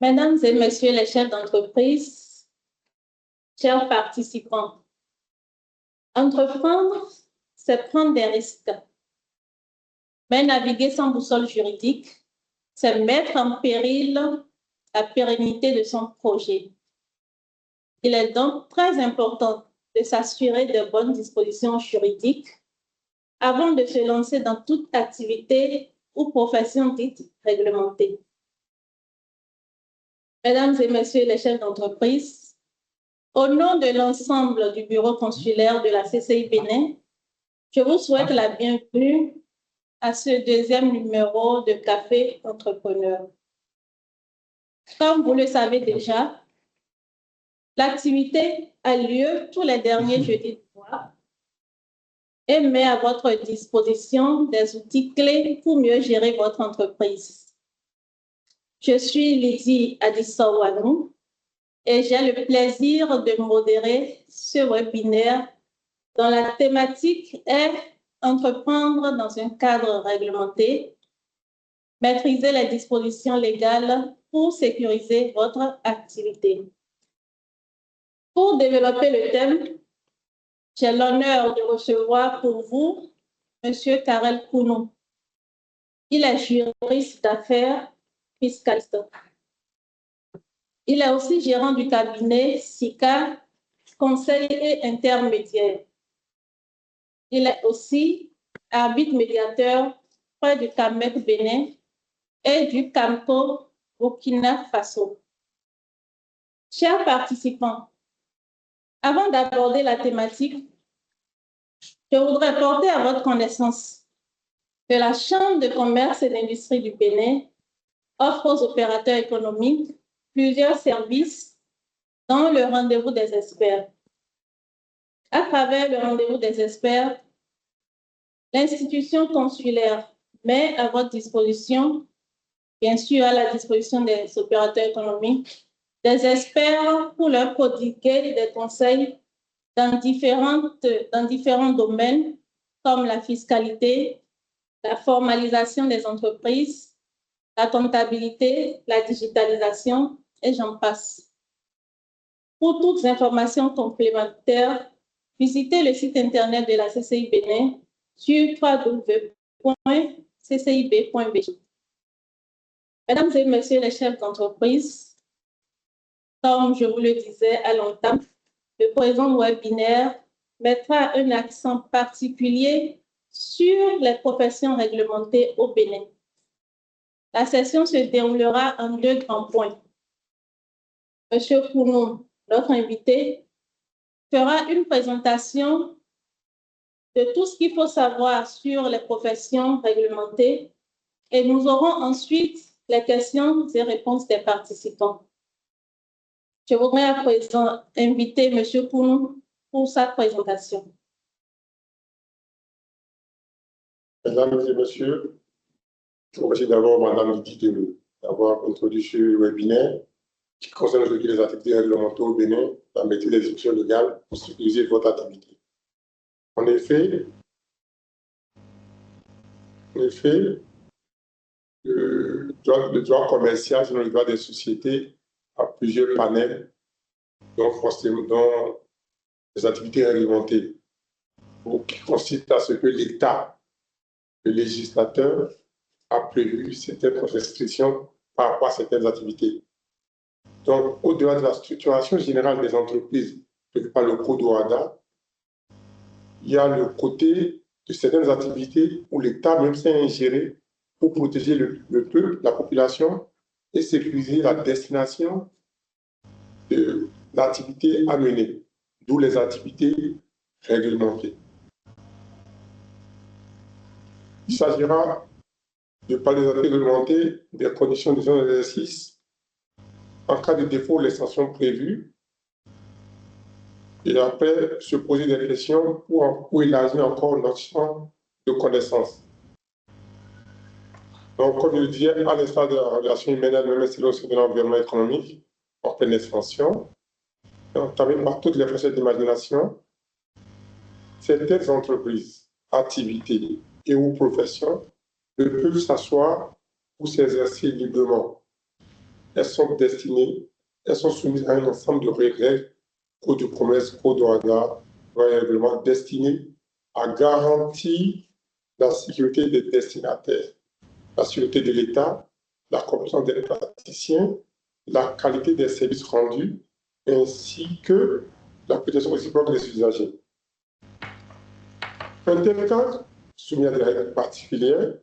Mesdames et messieurs les chefs d'entreprise, chers participants, entreprendre, c'est prendre des risques. Mais naviguer sans boussole juridique, c'est mettre en péril la pérennité de son projet. Il est donc très important de s'assurer de bonnes dispositions juridiques avant de se lancer dans toute activité ou profession dite réglementée. Mesdames et messieurs les chefs d'entreprise, au nom de l'ensemble du bureau consulaire de la CCI Bénin, je vous souhaite la bienvenue à ce deuxième numéro de Café Entrepreneur. Comme vous le savez déjà, l'activité a lieu tous les derniers jeudis du mois et met à votre disposition des outils clés pour mieux gérer votre entreprise. Je suis Lydie Adissa-Wanou et j'ai le plaisir de modérer ce webinaire dont la thématique est entreprendre dans un cadre réglementé, maîtriser les dispositions légales pour sécuriser votre activité. Pour développer le thème, j'ai l'honneur de recevoir pour vous M. Karel Kounou. Il est juriste d'affaires fiscaliste. Il est aussi gérant du cabinet SICA, conseil et intermédiaire. Il est aussi arbitre médiateur près du CAMEC Bénin et du CAMCO Burkina Faso. Chers participants, avant d'aborder la thématique, je voudrais porter à votre connaissance que la Chambre de commerce et d'industrie du Bénin offre aux opérateurs économiques plusieurs services, dont le rendez-vous des experts. À travers le rendez-vous des experts, l'institution consulaire met à votre disposition, bien sûr à la disposition des opérateurs économiques, des experts pour leur prodiguer des conseils dans différents domaines comme la fiscalité, la formalisation des entreprises, la comptabilité, la digitalisation et j'en passe. Pour toutes informations complémentaires, visitez le site internet de la CCI Bénin sur www.ccib.bg. Mesdames et messieurs les chefs d'entreprise, comme je vous le disais à l'entame, le présent webinaire mettra un accent particulier sur les professions réglementées au Bénin. La session se déroulera en deux grands points. Monsieur Kounou, notre invité, fera une présentation de tout ce qu'il faut savoir sur les professions réglementées et nous aurons ensuite les questions et réponses des participants. Je voudrais à présent inviter Monsieur Kounou pour sa présentation. Mesdames et messieurs, je vous remercie d'abord Madame Lydie d'avoir introduit ce webinaire qui concerne aujourd'hui les activités réglementées au Bénin, la maîtrise des dispositions légales pour sécuriser votre activité. En effet, le droit commercial, selon le droit des sociétés, a plusieurs panels, dont les activités réglementées, qui consistent à ce que l'État, le législateur, a prévu certaines restrictions par rapport à certaines activités. Donc, au-delà de la structuration générale des entreprises prévue par le Code OHADA, il y a le côté de certaines activités où l'État même s'est ingéré pour protéger le peuple, la population et sécuriser la destination de l'activité à mener, d'où les activités réglementées. Il s'agira de parler des activités réglementées, des conditions de son exercice, en cas de défaut, les sanctions prévues, et après se poser des questions pour élargir encore notre champ de connaissances. Donc, comme je le disais, à l'instar de la relation humaine, même aussi de l'environnement économique, en pleine expansion, entamée par toutes les facettes d'imagination, certaines entreprises, activités et ou professions ne peuvent s'asseoir ou s'exercer librement. elles sont soumises à un ensemble de règles, code de commerce, code d'OHADA, règlement destinés à garantir la sécurité des destinataires, la sécurité de l'État, la compétence des praticiens, la qualité des services rendus, ainsi que la protection réciproque des usagers. Un tel cadre, soumis à des règles particulières,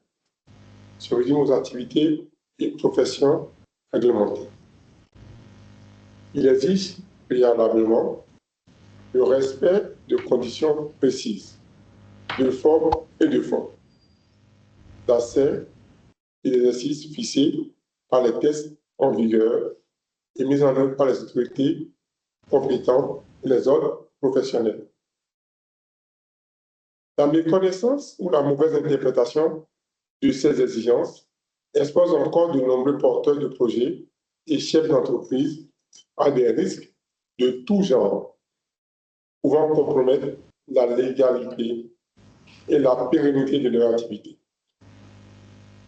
se résume aux activités et professions réglementées. Il exige préalablement le respect de conditions précises, de forme et de fond, d'accès et d'exercice fixés par les tests en vigueur et mis en œuvre par les autorités compétentes et les ordres professionnels. La méconnaissance ou la mauvaise interprétation de ces exigences expose encore de nombreux porteurs de projets et chefs d'entreprise à des risques de tout genre, pouvant compromettre la légalité et la pérennité de leur activité.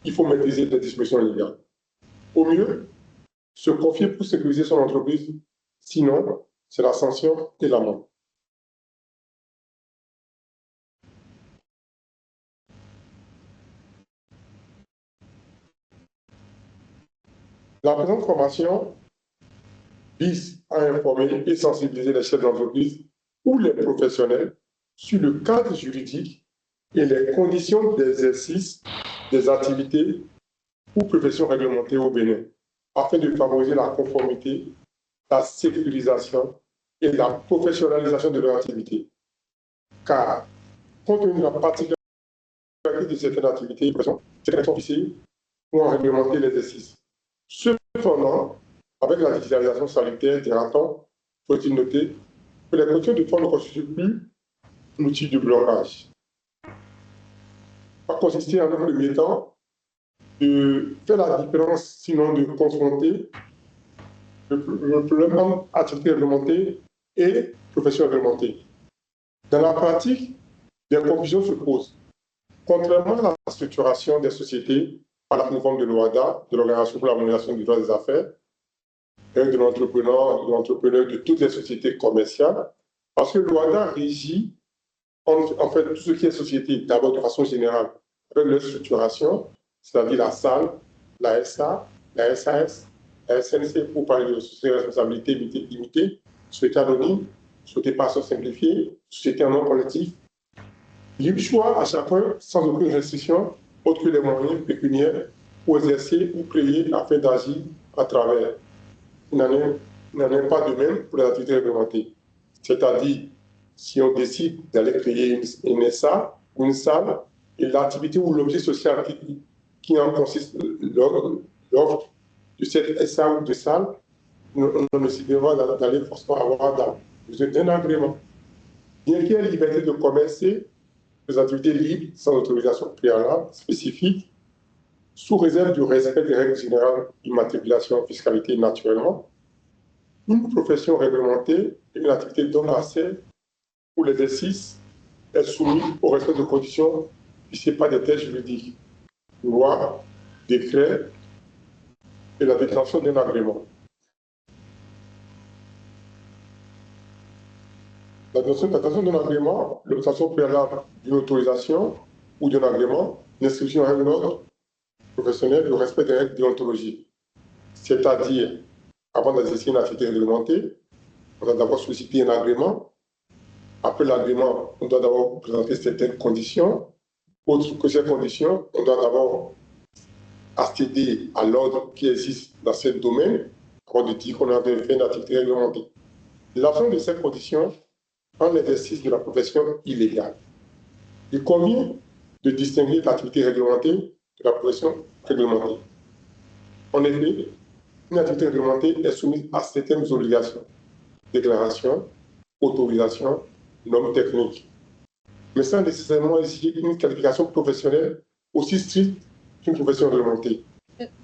Il faut maîtriser les dispositions légales. Au mieux, se confier pour sécuriser son entreprise, sinon, c'est la sanction et l'amende. La présente formation vise à informer et sensibiliser les chefs d'entreprise ou les professionnels sur le cadre juridique et les conditions d'exercice des activités ou professions réglementées au Bénin, afin de favoriser la conformité, la sécurisation et la professionnalisation de leur activité. Car, compte tenu de la particularité de certaines activités et professions, certaines sont fixées pour en réglementer l'exercice. Cependant, avec la digitalisation sanitaire des ratons, faut-il noter que les conditions de forme ne constituent plus un outil de blocage. Va consister en un premier temps de faire la différence, sinon de confronter le problème entre activité réglementée et profession réglementée. Dans la pratique, des confusions se posent. Contrairement à la structuration des sociétés par la réforme de l'OHADA, de l'Organisation pour l'harmonisation du droit des affaires, et de l'entrepreneur de toutes les sociétés commerciales, parce que l'OHADA régit en fait tout ce qui est société, d'abord de façon générale, avec leur structuration, c'est-à-dire la SAL, la SA, la SAS, la SNC pour parler de société de responsabilité limitée, société anonyme, société par action simplifiée, société en nom collectif. Libre choix à chacun sans aucune restriction, autre que les moyens pécuniaires pour exercer ou créer afin d'agir à travers. Il n'en est pas de même pour les activités réglementées. C'est-à-dire, si on décide d'aller créer une SA, une salle, et l'activité ou l'objet social qui en consiste, l'offre de cette SA ou de salle, on ne décidera pas d'aller forcément avoir besoin d'un agrément. Bien qu'il y ait liberté de commercer les activités libres sans autorisation préalable spécifique, sous réserve du respect des règles générales d'immatriculation, fiscalité naturellement, une profession réglementée est une activité dont l'accès ou l'exercice est soumis au respect de conditions fixées par des textes juridiques, loi, décret et la déclaration d'un agrément. La notion d'un agrément, l'obtention préalable d'une autorisation ou d'un agrément, l'inscription à un ordre professionnel, le respect des règles déontologiques. C'est-à-dire, avant d'exercer une activité réglementée, on doit d'abord solliciter un agrément. Après l'agrément, on doit d'abord présenter certaines conditions. Autre que ces conditions, on doit d'abord accéder à l'ordre qui existe dans ce domaine avant de dire qu'on avait fait une activité réglementée. L'absence de ces conditions rend l'exercice de la profession illégal. Il convient de distinguer l'activité réglementée de la profession réglementée. En effet, une activité réglementée est soumise à certaines obligations, déclaration, autorisation, normes techniques, mais sans nécessairement exiger une qualification professionnelle aussi stricte qu'une profession réglementée.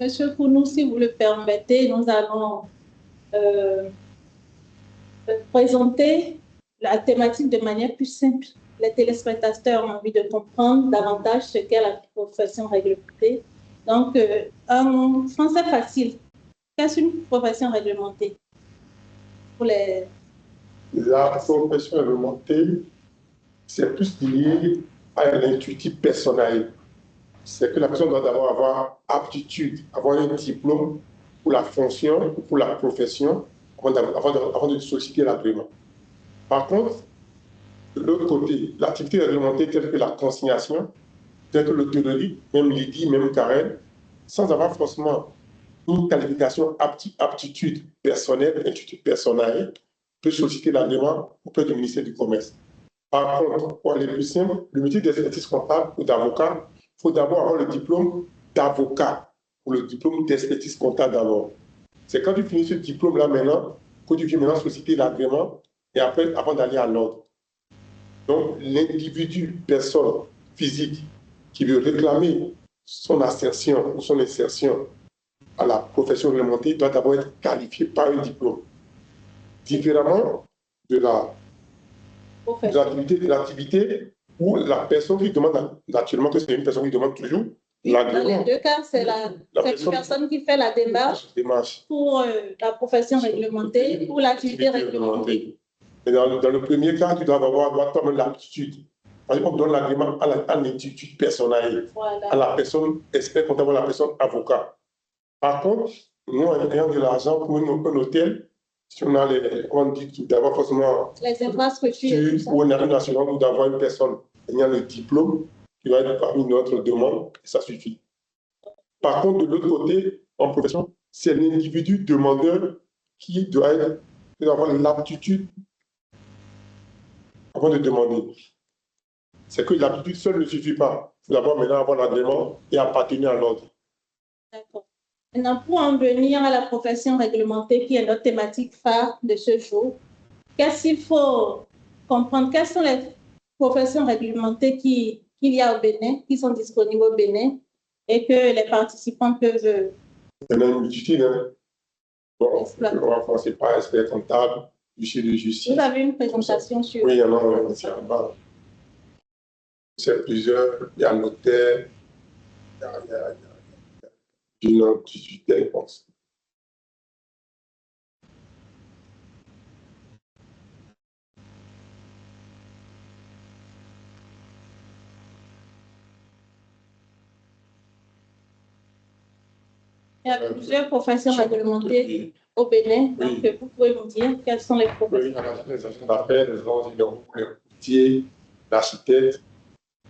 Monsieur Kounou, si vous le permettez, nous allons présenter la thématique de manière plus simple. Les téléspectateurs ont envie de comprendre davantage ce qu'est la profession réglementée. Donc, en français facile, Qu'est-ce qu'une profession réglementée pour les... La profession réglementée, c'est plus lié à l'intuitif personnel. C'est que la personne doit d'abord avoir aptitude, avoir un diplôme pour la fonction ou pour la profession avant de solliciter l'agrément. Par contre, de l'autre côté, l'activité réglementée telle que la consignation, telle que l'hôtellerie, même Lydie, même Karen, sans avoir forcément une qualification aptitude personnelle, peut solliciter l'agrément auprès du ministère du Commerce. Par contre, pour aller plus simple, le métier d'expertise comptable ou d'avocat, il faut d'abord avoir le diplôme d'avocat ou le diplôme d'expertise comptable d'abord. C'est quand tu finis ce diplôme-là maintenant que tu viens maintenant solliciter l'agrément et après, avant d'aller à l'ordre. Donc, l'individu, personne physique qui veut réclamer son assertion ou son insertion à la profession réglementée doit d'abord être qualifié par un diplôme. Différemment de l'activité où la personne qui demande, naturellement que c'est une personne qui demande toujours l'agrément. Dans les deux cas, c'est une personne qui fait la démarche pour la profession réglementée ou l'activité réglementée. Mais dans le premier cas, tu dois avoir toi-même l'aptitude. Par exemple, on donne l'agrément à l'institut personnel, voilà, à la personne expert comptable, à la personne avocat. Par contre, nous, en ayant de l'argent pour un hôtel, si on a on dit d'avoir forcément les infrastructures ou on a une assurance ou d'avoir une personne ayant le diplôme qui va être parmi notre demande, ça suffit. Par contre, de l'autre côté, en profession, c'est l'individu demandeur qui doit avoir l'aptitude avant de demander. C'est que l'aptitude seule ne suffit pas. Il faut d'abord maintenant avoir l'agrément et appartenir à l'ordre. D'accord. Maintenant, pour en venir à la profession réglementée, qui est notre thématique phare de ce jour, qu'est-ce qu'il faut comprendre? Quelles sont les professions réglementées qu'il y a au Bénin, qui sont disponibles au Bénin et que les participants peuvent... Il y en a une multitude. Hein. Bon, on va commencer par expert comptable, huissier de justice. Vous avez une présentation sur... Oui, il y en a aussi en bas. C'est plusieurs. Il y a notaire, il y a 18, je pense. Il y a plusieurs professions réglementées au Bénin. Oui. Donc, vous pouvez nous dire quelles sont les professions? Oui, il y a les agents d'affaires, les routiers, l'architecte,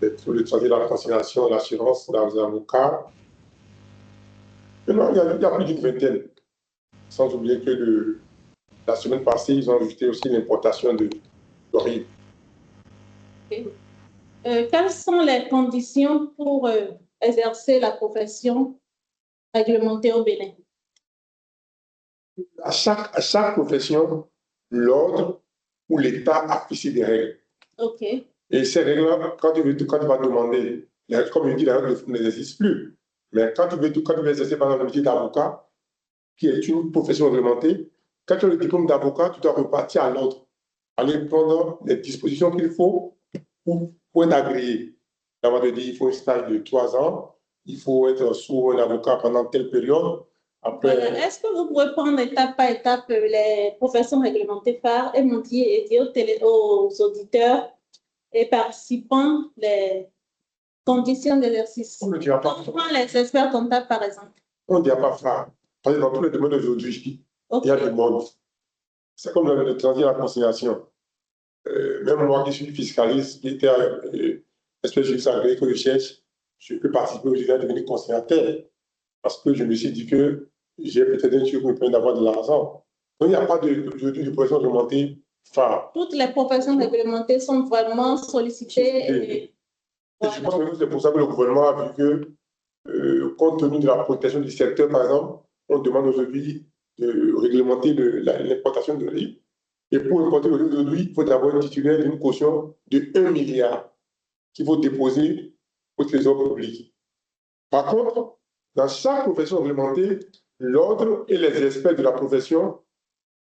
le travail de la conciliation, l'assurance, les avocats. Maintenant, il y a plus d'une vingtaine. Sans oublier que la semaine passée, ils ont ajouté aussi l'importation de riz. Okay. Quelles sont les conditions pour exercer la profession réglementée au Bénin? À chaque profession, l'ordre ou l'État a fixé des règles. OK. Et ces règles-là, quand tu vas demander, comme je dis, les règles n'existent plus. Mais quand tu veux exercer par exemple le métier d'avocat, qui est une profession réglementée, quand tu as le diplôme d'avocat, tu dois repartir à l'ordre, aller prendre les dispositions qu'il faut pour être agréé. On va te dire, il faut un stage de 3 ans, il faut être sous un avocat pendant telle période. Après... Voilà. Est-ce que vous pouvez prendre étape par étape les professions réglementées phares et nous dire et dire aux auditeurs et participants les conditions d'exercice? On ne dira pas. On prend les experts comptables, par exemple. On ne dira pas phare. Parce que dans tous les domaines d'aujourd'hui, okay, il y a du monde. C'est comme le transit à la conciliation. Même moi qui suis fiscaliste, qui était espèce de juriste agréé que je cherche, je peux participer au à devenir conciliateur. Parce que je me suis dit que j'ai peut-être un truc qui me permet d'avoir de l'argent. Donc il n'y a pas de profession réglementée phare. Toutes les professions réglementées sont vraiment sollicitées. Et je pense que c'est pour ça que le gouvernement a vu que, compte tenu de la protection du secteur, par exemple, on demande aujourd'hui de réglementer l'importation de riz. Et pour importer le riz aujourd'hui, il faut d'abord être titulaire d'une caution de 1 milliard qu'il faut déposer au Trésor public. Par contre, dans chaque profession réglementée, l'ordre et les experts de la profession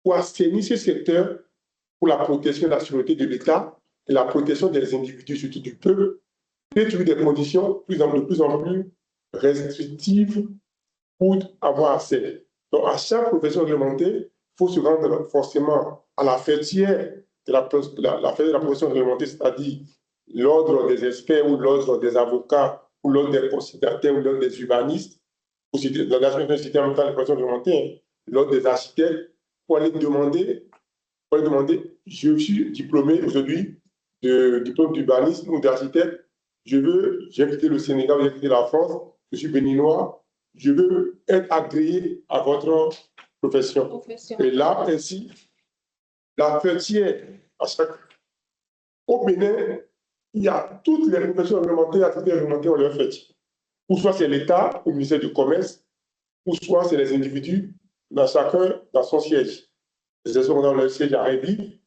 pour assainir ce secteur pour la protection de la sûreté de l'État et la protection des individus, surtout du peuple, et trouver des conditions de plus en plus restrictives pour avoir accès. Donc, à chaque profession réglementée, il faut se rendre forcément à la fêtière de la profession réglementée, c'est-à-dire l'ordre des experts ou l'ordre des avocats ou l'ordre des conciliateurs ou l'ordre des urbanistes, ou l'engagement de citer en même temps les professions réglementées, l'ordre des architectes, pour aller demander, je suis diplômé aujourd'hui de diplôme d'urbanisme ou d'architecte, j'ai quitté le Sénégal, j'ai quitté la France, je suis béninois, je veux être agréé à votre profession. Et là, ainsi, la fêtière, au Bénin, il y a toutes les professions réglementées, activités réglementées, on leur fait. Ou soit c'est l'État, au ministère du Commerce, ou soit c'est les individus, chacun dans son siège. Les experts dans leur siège à Réby,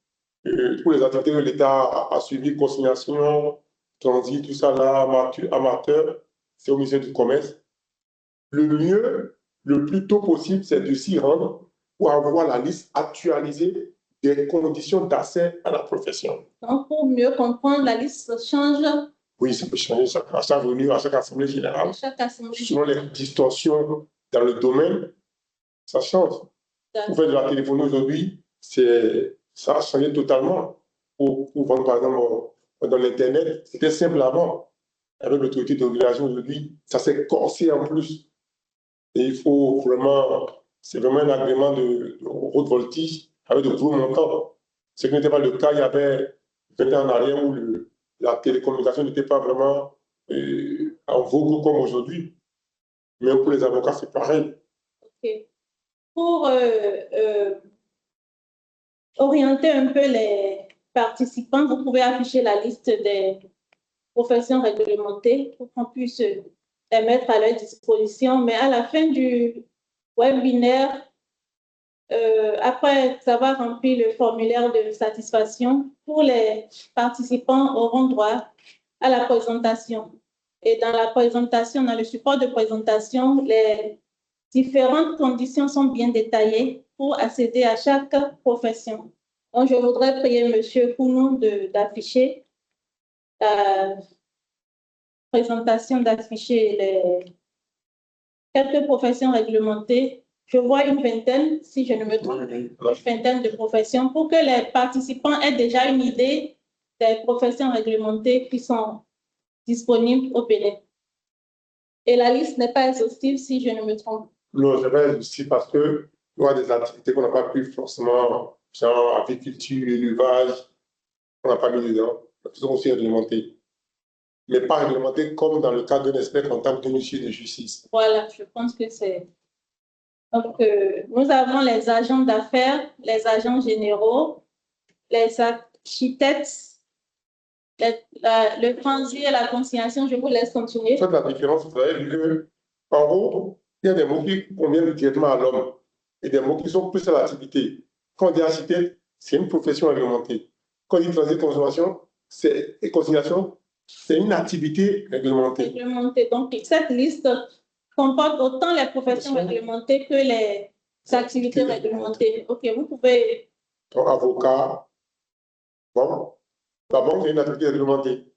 pour les activités que l'État a suivies, consignation, transit, tout ça là, amateur, c'est au ministère du Commerce. Le mieux, le plus tôt possible, c'est de s'y rendre pour avoir la liste actualisée des conditions d'accès à la profession. Donc, pour mieux comprendre, la liste change. Oui, ça peut changer à chaque réunion, à chaque assemblée générale. Selon les distorsions dans le domaine, ça change. Pour faire de la téléphonie aujourd'hui, ça a changé totalement. Pour vendre, par exemple, dans l'Internet, c'était simple avant. Avec l'autorité de régulation aujourd'hui, ça s'est corsé en plus. Et il faut vraiment, c'est vraiment un agrément de haute voltige avec de gros montants. Ce qui n'était pas le cas il y avait 20 ans en arrière où la télécommunication n'était pas vraiment en vogue comme aujourd'hui. Mais pour les avocats, c'est pareil. OK. Pour orienter un peu les participants, vous pouvez afficher la liste des professions réglementées pour qu'on puisse les mettre à leur disposition. Mais à la fin du webinaire, après avoir rempli le formulaire de satisfaction, tous les participants auront droit à la présentation. Et dans la présentation, dans le support de présentation, les différentes conditions sont bien détaillées pour accéder à chaque profession. Donc, je voudrais prier M. Kounou d'afficher la présentation, d'afficher les quelques professions réglementées. Je vois une vingtaine, si je ne me trompe, une vingtaine de professions pour que les participants aient déjà une idée des professions réglementées qui sont disponibles au Bénin. Et la liste n'est pas exhaustive, si je ne me trompe. Non, c'est pas exhaustif parce qu'il y a des activités qu'on n'a pas pu forcément, genre agriculture, élevage, on n'a pas mis dedans, qui sont aussi réglementés. Mais pas réglementés comme dans le cas d'un expert comptable d'un huissier de justice. Voilà, je pense que c'est... Donc, nous avons les agents d'affaires, les agents généraux, les architectes, le transit et la conciliation. Je vous laisse continuer. Faites la différence, vous avez vu qu'en gros, il y a des mots qui conviennent directement à l'homme et des mots qui sont plus à l'activité. Quand on dit architecte, c'est une profession réglementée. Quand on dit transit et conciliation, c'est une activité réglementée. Réglementée. Donc, cette liste comporte autant les professions réglementées que les activités réglementées. OK, vous pouvez... Donc, avocat, bon, la banque, c'est une activité réglementée.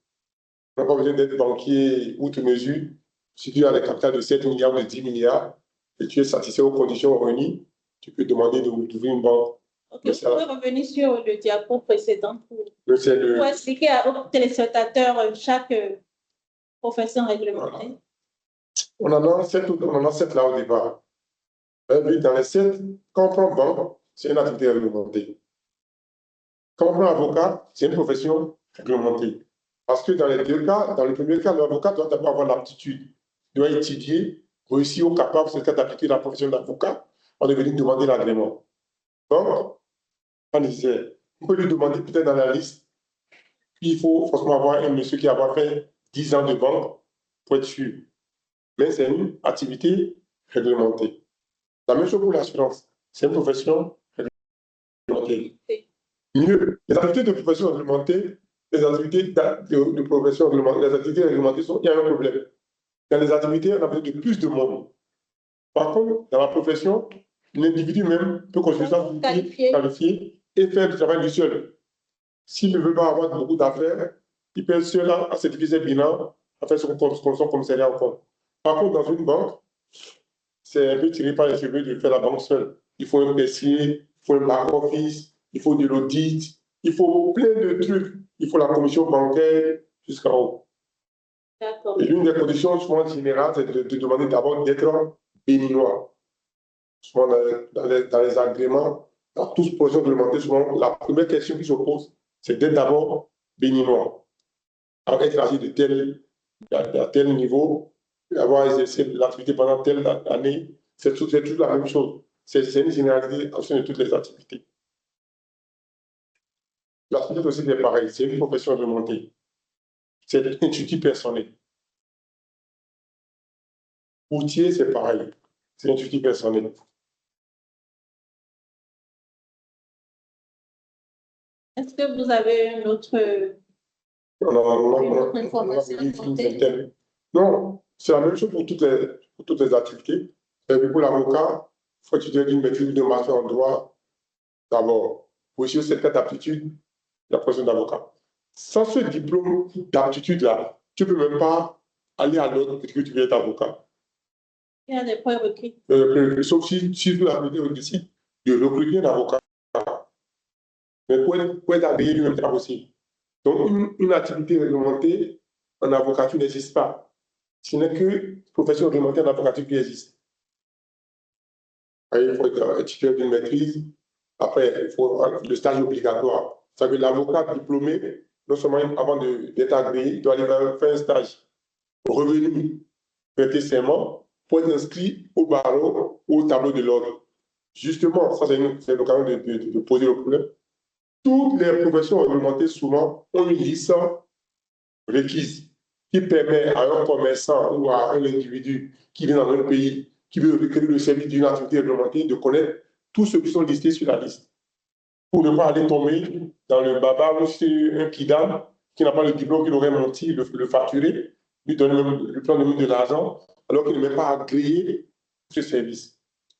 On n'a pas besoin d'être banquier outre mesure. Si tu as des capitales de 7 milliards ou de 10 milliards et tu es satisfait aux conditions réunies, tu peux demander d'ouvrir une banque. OK, vous pouvez revenir sur le diapo précédent pour expliquer aux téléspectateurs chaque profession réglementée. Voilà. On en a 7 là au départ. Dans les 7, quand on prend banque, c'est une activité réglementée. Quand on prend avocat, c'est une profession réglementée. Parce que dans les deux cas, dans le premier cas, l'avocat doit d'abord avoir l'aptitude, doit étudier, réussir au capable, c'est le cas d'appliquer la profession d'avocat, on est venu demander l'agrément. Donc, on disait, on peut lui demander peut-être dans la liste, il faut forcément avoir un monsieur qui a fait 10 ans de banque pour être sûr. Mais c'est une activité réglementée. La même chose pour l'assurance, c'est une profession réglementée. Mieux, les activités de profession réglementée, les activités de profession réglementée, les activités réglementées, il y a un problème. Dans les activités, on a besoin de plus de monde. Par contre, dans la profession, l'individu même peut considérer ça qualifié et faire le travail du seul. S'il ne veut pas avoir beaucoup d'affaires, il peut être seul à certifier ses bilans, à faire son commissariat au compte. Par contre, dans une banque, c'est un peu tiré par les cheveux de faire la banque seule. Il faut un caissier, il faut un back-office, il faut de l'audit, il faut plein de trucs. Il faut la commission bancaire jusqu'en haut. Et l'une des conditions souvent générales, c'est de demander d'abord d'être béninois. Souvent dans les agréments, dans tous les projets réglementés, souvent la première question qui se pose, c'est d'être d'abord béninois. Alors être âgé à tel niveau, avoir exercé l'activité pendant telle année, c'est toujours la même chose. C'est une généralité en de toutes les activités. L'activité aussi est pareil, c'est une profession réglementée. C'est un institut personnel. Routier, c'est pareil. C'est un institut personnel. Est-ce que vous avez une autre information? Non, c'est la même chose pour toutes les activités. Pour l'avocat, il faut étudier une maîtrise de master en droit d'abord. Pour essayer cette d'aptitude, la profession d'avocat. Sans ce diplôme d'aptitude-là, tu ne peux même pas aller à l'autre parce que tu veux être avocat. Il y a des points requis. Sauf si tu décides de recruter un avocat. Mais pour être agréé lui-même, c'est pas possible. Donc, une activité réglementée en avocature n'existe pas. Ce n'est que profession réglementée en avocature qui existe. Il faut être titulaire d'une maîtrise. Après, il faut le stage obligatoire. Ça veut dire l'avocat diplômé, non seulement avant d'être agréé, il doit aller faire un stage, revenir, prêter serment pour être inscrit au barreau ou au tableau de l'ordre. Justement, ça c'est l'occasion de poser le problème. Toutes les professions réglementées souvent ont une liste requise qui permet à un commerçant ou à un individu qui vient dans un pays, qui veut requérir le service d'une activité réglementée, de connaître tous ceux qui sont listés sur la liste. Pour ne pas aller tomber dans le baba ou c'est un kidam qui n'a pas le diplôme, qui aurait menti, le facturer, lui prendre même de l'argent, alors qu'il ne met pas agréé ce service.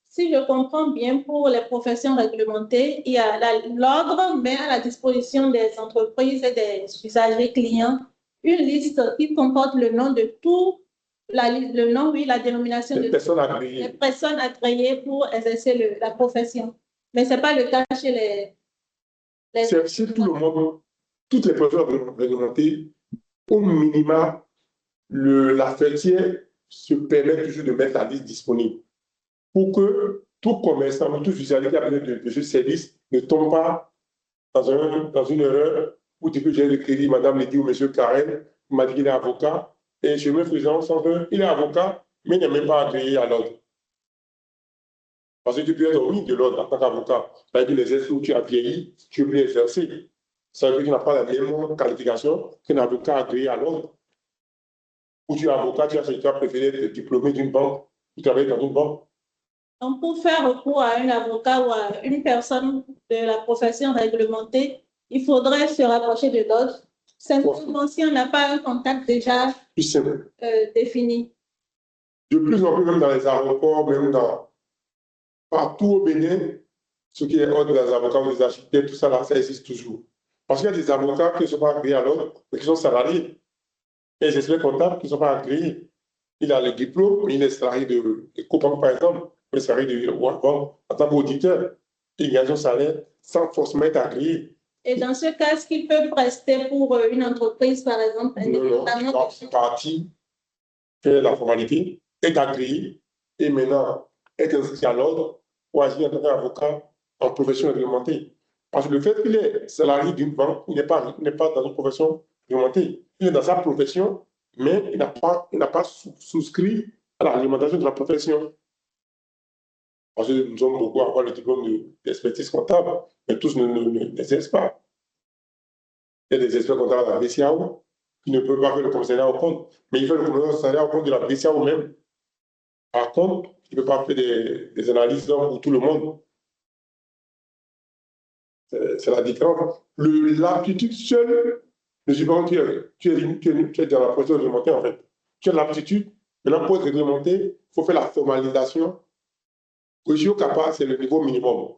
Si je comprends bien, pour les professions réglementées, il y a l'ordre met à la disposition des entreprises et des usagers clients une liste qui comporte le nom de tout, le nom, oui, la dénomination de les personnes agréées pour exercer la profession. Mais ce n'est pas le cas chez c'est tout le monde, toutes les professions réglementées, au minima, la fêtière se permet toujours de mettre la liste disponible pour que tout commerçant, tout usager qui a besoin de ce service ne tombe pas dans une erreur où tu peux gérer le crédit, madame Lydie ou monsieur Karen m'a dit qu'il est avocat, et je me faisant sans il est avocat, mais il n'est même pas agréé à l'ordre. Parce que tu peux être oui de l'ordre en tant qu'avocat. Ça veut dire les exercices où tu as vieilli, tu peux exercer. Ça veut dire que tu n'as pas la même qualification qu'un avocat agréé à l'ordre. Ou tu es avocat, tu as préféré être diplômé d'une banque, tu travailles dans une banque. Donc, pour faire recours à un avocat ou à une personne de la profession réglementée, il faudrait se rapprocher de l'ordre. Simplement, si on n'a pas un contact déjà défini. De plus en plus, même dans les aéroports, même partout au Bénin, ce qui est ordre des avocats ou des architectes, tout ça, là, ça existe toujours. Parce qu'il y a des avocats qui ne sont pas agréés à l'ordre, mais qui sont salariés. Et des experts comptables qui ne sont pas agréés. Il a le diplôme, mais il est salarié de Copan, par exemple, il est salarié de Wallbank en tant qu'auditeur. Il gagne son salaire sans forcément être agréé. Et dans ce cas, est-ce qu'il peut prester pour une entreprise, par exemple? Non, partie, faire la formalité, est agréé et maintenant être inscrit à l'ordre pour agir en tant qu'avocat en profession réglementée. Parce que le fait qu'il est salarié d'une banque, il n'est pas dans une profession réglementée. Il est dans sa profession, mais il n'a pas souscrit à la réglementation de la profession. Parce que nous sommes beaucoup à avoir le diplôme d'expertise comptable, mais tous n'exercent pas. Il y a des experts comptables à la BCAO qui ne peuvent pas faire le commissariat au compte, mais il fait le commissariat au compte de la BCAO même. Par contre, il ne peut pas faire des analyses pour tout le monde. C'est la différence. L'aptitude seule ne suffit pas. Tu es dans la procédure réglementée, en fait. Tu as l'aptitude. Maintenant, pour être réglementé, il faut faire la formalisation. Au JO CAPA, c'est le niveau minimum.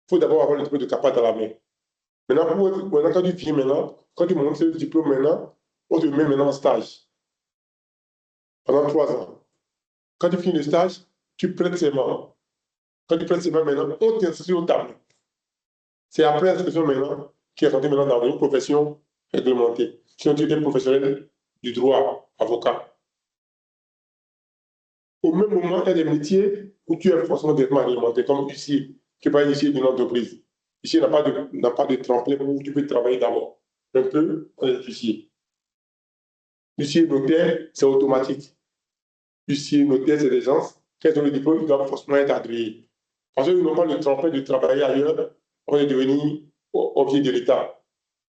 Il faut d'abord avoir le diplôme de CAPA dans la main. Maintenant, quand tu finis maintenant, quand tu montes le diplôme maintenant, on te met maintenant en stage pendant 3 ans. Quand tu finis le stage, tu prêtes serment. Quand tu prêtes serment maintenant, on t'inscrit au tableau. C'est après l'inscription maintenant qui est rentré maintenant dans une profession réglementée. Sinon, tu es professionnel du droit, avocat. Au même moment, il y a des métiers où tu es forcément directement réglementé, comme ici, qui n'est pas ici d'une entreprise. Ici, n'a pas de tremplin où tu peux travailler d'abord. Un peu, on est ici. Ici, notaire, c'est automatique. Ici, notaire, c'est des gens qui ont le diplôme, ils doivent forcément être agréés. Parce qu'ils n'ont pas le tremplin de travailler ailleurs, on est devenu objet de l'État.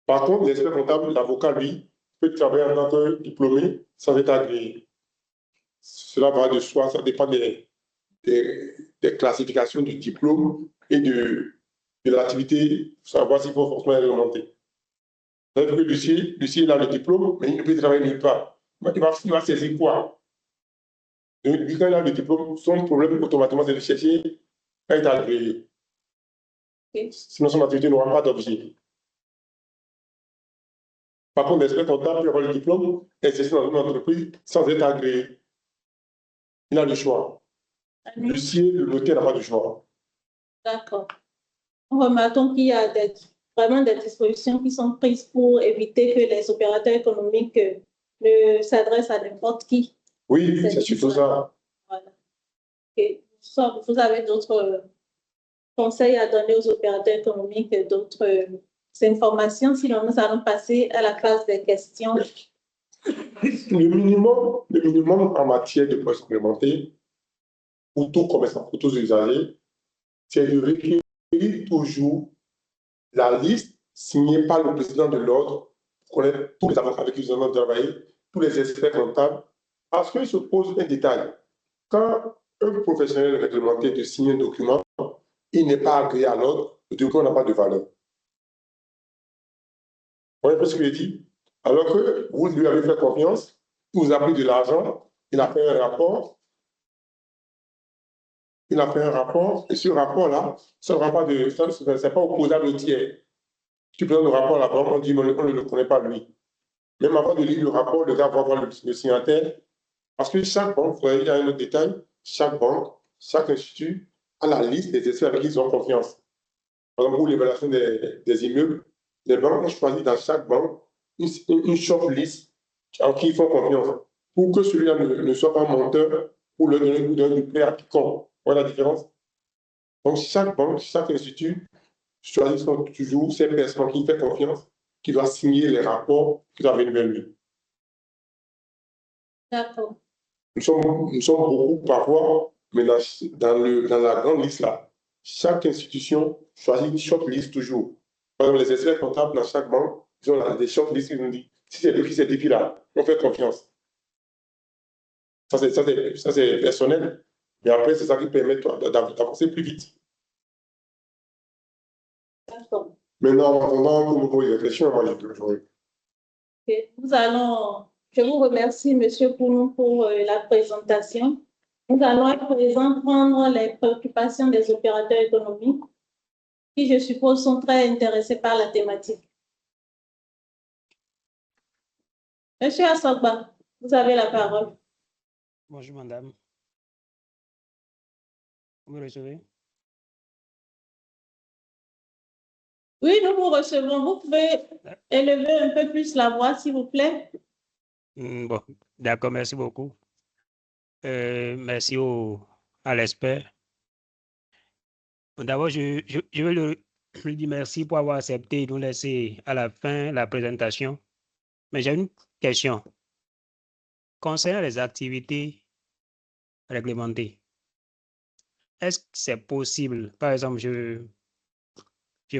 Par contre, l'expert comptable, l'avocat, lui, peut travailler en tant que diplômé sans être agréé. Cela va de soi, ça dépend des classifications du diplôme et de l'activité, savoir s'il faut forcément réglementer. C'est-à-dire que Lucie, il a le diplôme, mais il ne peut travailler nulle part. Il va saisir quoi? Donc, quand il a le diplôme, son problème automatiquement, c'est de chercher à être agréé. Sinon, son activité n'aura pas d'objet. Par contre, l'expert comptable peut avoir le diplôme et exercer dans une entreprise sans être agréé. Il a le choix. Lucie, le notaire n'a pas de choix. D'accord. Remarquons qu'il y a vraiment des dispositions qui sont prises pour éviter que les opérateurs économiques ne s'adressent à n'importe qui. Oui, c'est surtout ça. Voilà. Et vous avez d'autres conseils à donner aux opérateurs économiques, d'autres informations, sinon nous allons passer à la phase des questions. Le minimum en matière de prêts supplémentaires, pour tout commerçant, pour tous usagers, c'est de recueillir toujours la liste signée par le président de l'ordre pour connaître tous les avocats avec qui nous allons travailler, tous les experts comptables, parce qu'il se pose un détail. Quand un professionnel réglementé te signe un document, il n'est pas agréé à l'ordre, le document n'a pas de valeur. Vous voyez ce que je dis? Alors que vous lui avez fait confiance, il vous a pris de l'argent, il a fait un rapport, et ce rapport-là, ce rapport c'est pas opposable au tiers. Tu présentes le rapport à la banque, on dit on ne le connaît pas lui. Même avant de lire le rapport, le gars va voir le signataire, parce que chaque banque, il y a un autre détail, chaque banque, chaque institut a la liste des experts avec qui ils ont confiance. Par exemple, pour l'évaluation des immeubles, les banques ont choisi dans chaque banque une short list en qui ils font confiance, pour que celui-là ne soit pas menteur pour le donner du prêt à quiconque. Voilà la différence. Donc, chaque banque, chaque institut choisit toujours ces personnes qui font confiance, qui doivent signer les rapports qui doivent venir vers lui. D'accord. Nous sommes beaucoup parfois, mais dans la grande liste là, chaque institution choisit une short list toujours. Par exemple, les experts comptables dans chaque banque, ils ont des short lists qui nous disent si c'est depuis ces défis-là, on fait confiance. Ça, c'est personnel. Mais après, c'est ça qui permet d'avancer plus vite. D'accord. Maintenant, en attendant que vous posez des questions, moi, j'ai toujours. Okay. Je vous remercie, Monsieur Pounou, pour la présentation. Nous allons à présent prendre les préoccupations des opérateurs économiques qui, je suppose, sont très intéressés par la thématique. Monsieur Assogba, vous avez la parole. Bonjour, madame. Vous me recevez? Oui, nous vous recevons. Vous pouvez élever un peu plus la voix, s'il vous plaît. Bon, d'accord, merci beaucoup. Merci à l'expert. D'abord, je veux lui dire merci pour avoir accepté de nous laisser à la fin la présentation. Mais j'ai une question. Concernant les activités réglementées, est-ce que c'est possible, par exemple, je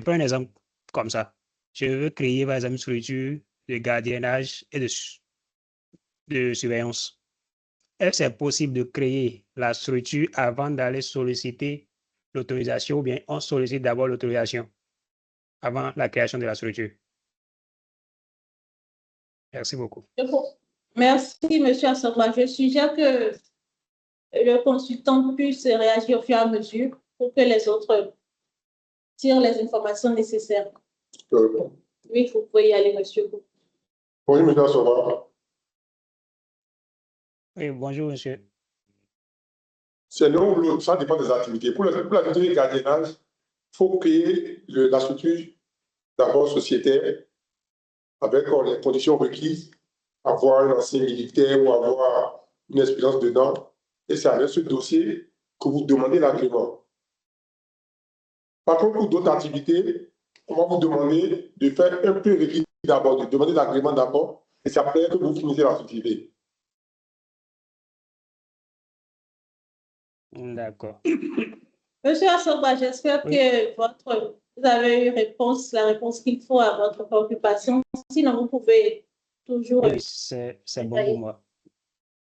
prends un exemple comme ça. Je veux créer, par exemple, une structure de gardiennage et de surveillance. Est-ce que c'est possible de créer la structure avant d'aller solliciter l'autorisation ou bien on sollicite d'abord l'autorisation avant la création de la structure? Merci beaucoup. Merci, M. Assogba. Je suggère que le consultant puisse réagir au fur et à mesure pour que les autres tirent les informations nécessaires. Oui, vous pouvez y aller, monsieur. Oui, M. Assogba. Oui, bonjour, monsieur. C'est l'un ou l'autre, ça dépend des activités. Pour l'activité de gardiennage, il faut créer la structure d'abord sociétaire avec les conditions requises, avoir un ancien militaire ou avoir une expérience dedans. Et c'est avec ce dossier que vous demandez l'agrément. Par contre, pour d'autres activités, on va vous demander de faire un prérequis d'abord, de demander l'agrément d'abord, et c'est après que vous finissez l'activité. D'accord. Monsieur Assoba, j'espère que vous avez eu la réponse qu'il faut à votre préoccupation. Sinon, vous pouvez toujours... Oui, c'est bon pour moi.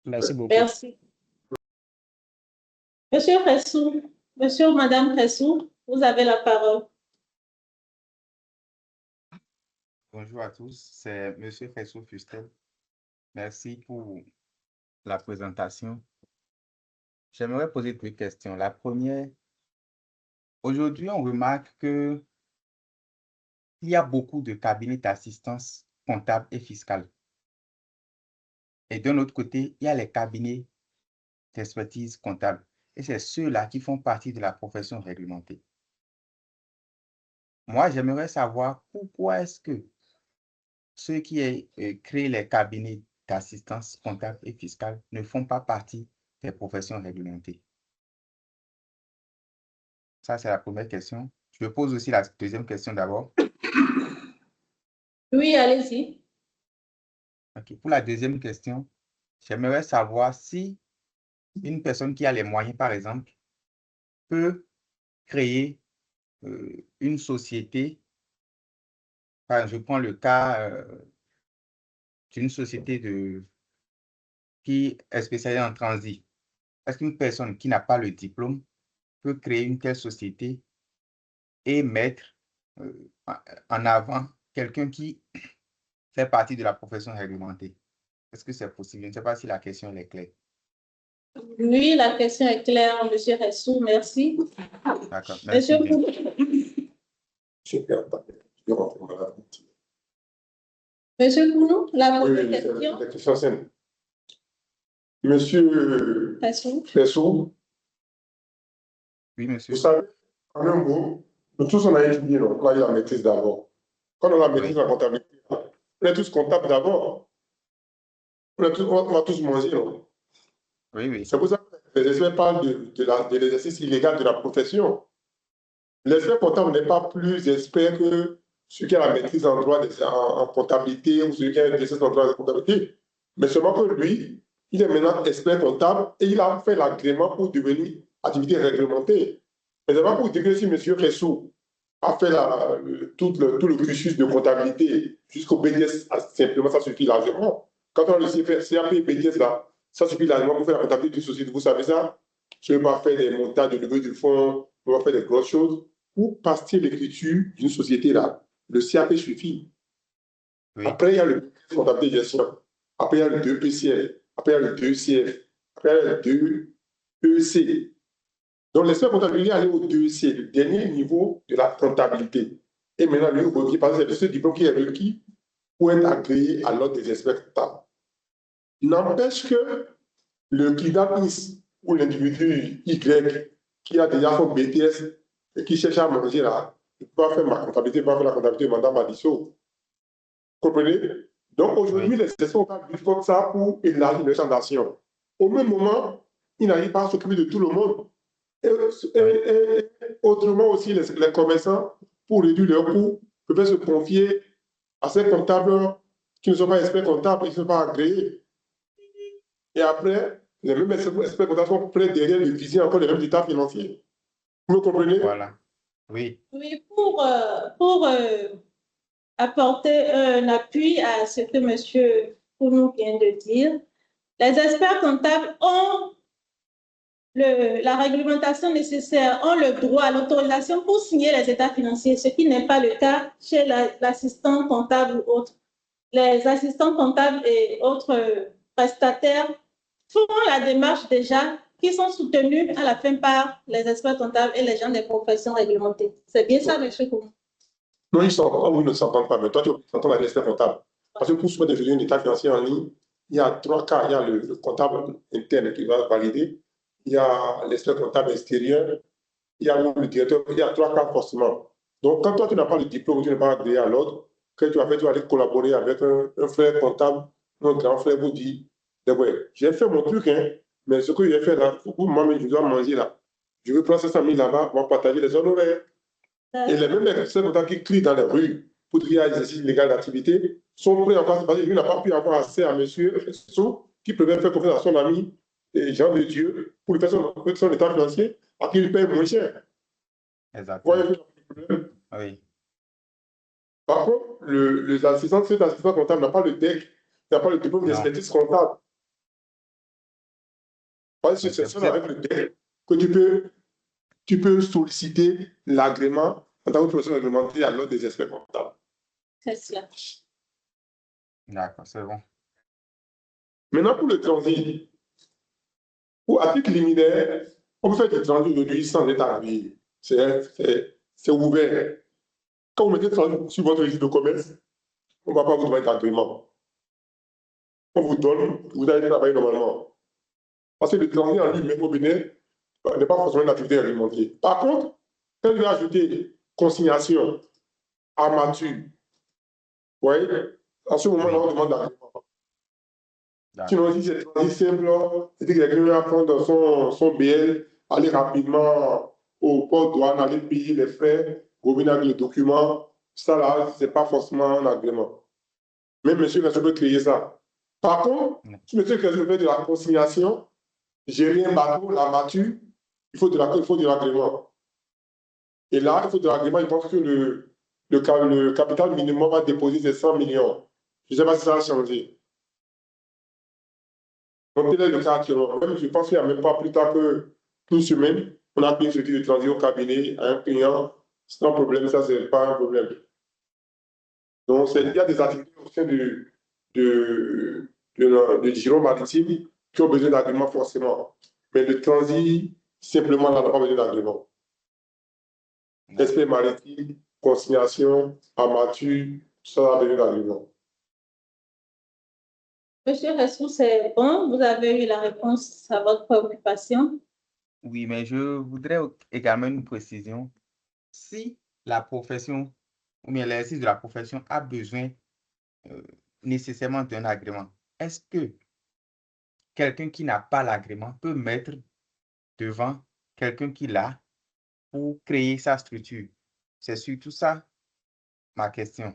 Merci beaucoup. Merci. Monsieur Cressou, monsieur ou madame Cressou, vous avez la parole. Bonjour à tous, c'est monsieur Cressou Fustel. Merci pour la présentation. J'aimerais poser deux questions. La première, aujourd'hui, on remarque qu'il y a beaucoup de cabinets d'assistance comptable et fiscale. Et d'un autre côté, il y a les cabinets d'expertise comptable. Et c'est ceux-là qui font partie de la profession réglementée. Moi, j'aimerais savoir pourquoi est-ce que ceux qui créent les cabinets d'assistance comptable et fiscale ne font pas partie des professions réglementées. Ça, c'est la première question. Je pose aussi la deuxième question d'abord. Oui, allez-y. Okay. Pour la deuxième question, j'aimerais savoir si une personne qui a les moyens, par exemple, peut créer une société. Enfin, je prends le cas d'une société qui est spécialisée en transit. Est-ce qu'une personne qui n'a pas le diplôme peut créer une telle société et mettre en avant quelqu'un qui fait partie de la profession réglementée? Est-ce que c'est possible? Je ne sais pas si la question est claire. Oui, la question est claire, monsieur Ressou, merci. D'accord, merci bien. Monsieur Kounou, la Oui, question. la question simple. Monsieur Ressou. Oui, monsieur. Vous savez, en un mot, nous tous on a étudié, on a eu la maîtrise d'abord. Quand on a la maîtrise de la comptabilité, on est tous comptables d'abord. On va tous manger, non? Oui, oui. C'est pour ça que les experts parlent de l'exercice illégal de la profession. L'expert comptable n'est pas plus expert que celui qui a la maîtrise en droit en comptabilité ou celui qui a une maîtrise en droit de comptabilité. Mais seulement que lui, il est maintenant expert comptable et il a fait l'agrément pour devenir activité réglementée. Mais d'abord pour dire que si M. Ressou a fait tout le cursus de comptabilité jusqu'au BDS, simplement, ça suffit largement. Quand on a le CAP et BDS, là, ça suffit largement pour faire la comptabilité d'une société. Vous savez ça? Je ne vais pas faire des montages de levée de fonds, je ne vais pas faire des grosses choses. Pour passer l'écriture d'une société, là, le CAP suffit. Oui. Après, il y a le comptabilité de gestion. Après, il y a le 2PCL. Après, il y a le 2CF. Après, il y a le 2EC. Donc, l'expert comptabilité est allé au 2C, le dernier niveau de la comptabilité. Et maintenant, lui, revient parce que c'est ce diplôme qui est requis pour être agréé à l'ordre des experts comptables. N'empêche que le client X ou l'individu Y qui a déjà son BTS et qui cherche à manger là, il ne peut pas faire ma comptabilité, il ne peut pas faire la comptabilité de Mme Madisso. Vous comprenez? Donc aujourd'hui, les experts comptables vivent comme ça pour élargir leur champ d'action. Au même moment, ils n'arrivent pas à s'occuper de tout le monde. Et autrement aussi, les commerçants, pour réduire leurs coûts, peuvent se confier à ces comptables qui ne sont pas experts comptables, ils ne sont pas agréés. Et après, les mêmes experts comptables sont prêts derrière le viser encore les mêmes états financiers. Vous me comprenez? Voilà. Oui. Oui, pour apporter un appui à ce que M. Kounou vient de dire, les experts comptables ont la réglementation nécessaire, ont le droit, l'autorisation pour signer les états financiers, ce qui n'est pas le cas chez l'assistant comptable ou autre. Les assistants comptables et autres prestataires font la démarche déjà, qui sont soutenus à la fin par les experts comptables et les gens des professions réglementées. C'est bien ça, M. Kounou? Non, ils ne s'entendent pas, mais toi, tu entends avec l'expert comptable. Parce que pour soumettre un état financier en ligne, il y a 3 cas. Il y a le comptable interne qui va valider, il y a l'expert comptable extérieur, il y a le directeur, il y a 3 cas forcément. Donc, quand toi, tu n'as pas le diplôme, tu n'es pas agréé à l'ordre, que tu vas faire, tu vas aller collaborer avec un frère comptable, un grand frère vous dit, ouais, j'ai fait mon truc, hein, mais ce que j'ai fait là, pour moi, je dois manger là. Je veux prendre 500 000 là-bas, on va partager les honoraires. Et les mêmes experts comptables qui crient dans les rues pour dire qu'il y a exercice illégal d'activité sont prêts en face parce que lui n'a pas pu avoir accès à monsieur Sou, qui peut faire confiance à son ami et Jean de Dieu pour lui faire son état financier à qui il paye moins cher. Exactement. Voyez le problème. Oui. Par contre, cet assistant comptable n'a pas le DEC, n'a pas le diplôme d'expertise comptable. Parce que c'est seulement avec le DEC que tu peux solliciter l'agrément en tant que professeur réglementé à l'ordre des experts comptables. C'est cela. D'accord, c'est bon. Maintenant, pour le transit, ou à titre liminaire, on peut faire du transit aujourd'hui sans être agréé. C'est ouvert. Quand vous mettez transit sur votre registre de commerce, on ne va pas vous demander d'agrément. On vous donne, vous allez travailler normalement. Parce que le transit en lui-même au Bénin n'est pas forcément une activité réglementée. Par contre, quand vous ajoutez consignation, armature, vous voyez, à ce moment-là, on demande d'agrément. Sinon, si c'est transit simple, c'est-à-dire que quelqu'un va prendre son BL, aller rapidement au port douane, aller payer les frais, revenir avec les documents, ça là, ce n'est pas forcément un agrément. Même monsieur ne peut créer ça. Par contre, si monsieur fait de la consignation, gérer un bateau, l'armature, il faut de l'agrément. Et là, il faut de l'agrément, il pense que le capital minimum à déposer, c'est 100 millions. Je ne sais pas si ça a changé. Donc, tel est le cas actuellement. Même, je pense qu'il n'y a même pas plus tard qu'une semaine, on a pris ce type de transit au cabinet à un client sans problème, ça, c'est pas un problème. Donc, il y a des activités au sein du giron maritime qui ont besoin d'agrément forcément. Mais le transit, simplement, n'a pas besoin d'agrément. Esprit maritime, consignation, armature, ça a besoin d'agrément. Monsieur Ressou, c'est bon, vous avez eu la réponse à votre préoccupation. Oui, mais je voudrais également une précision. Si la profession, ou bien l'exercice de la profession a besoin nécessairement d'un agrément, est-ce que quelqu'un qui n'a pas l'agrément peut mettre devant quelqu'un qui l'a pour créer sa structure? C'est surtout ça ma question.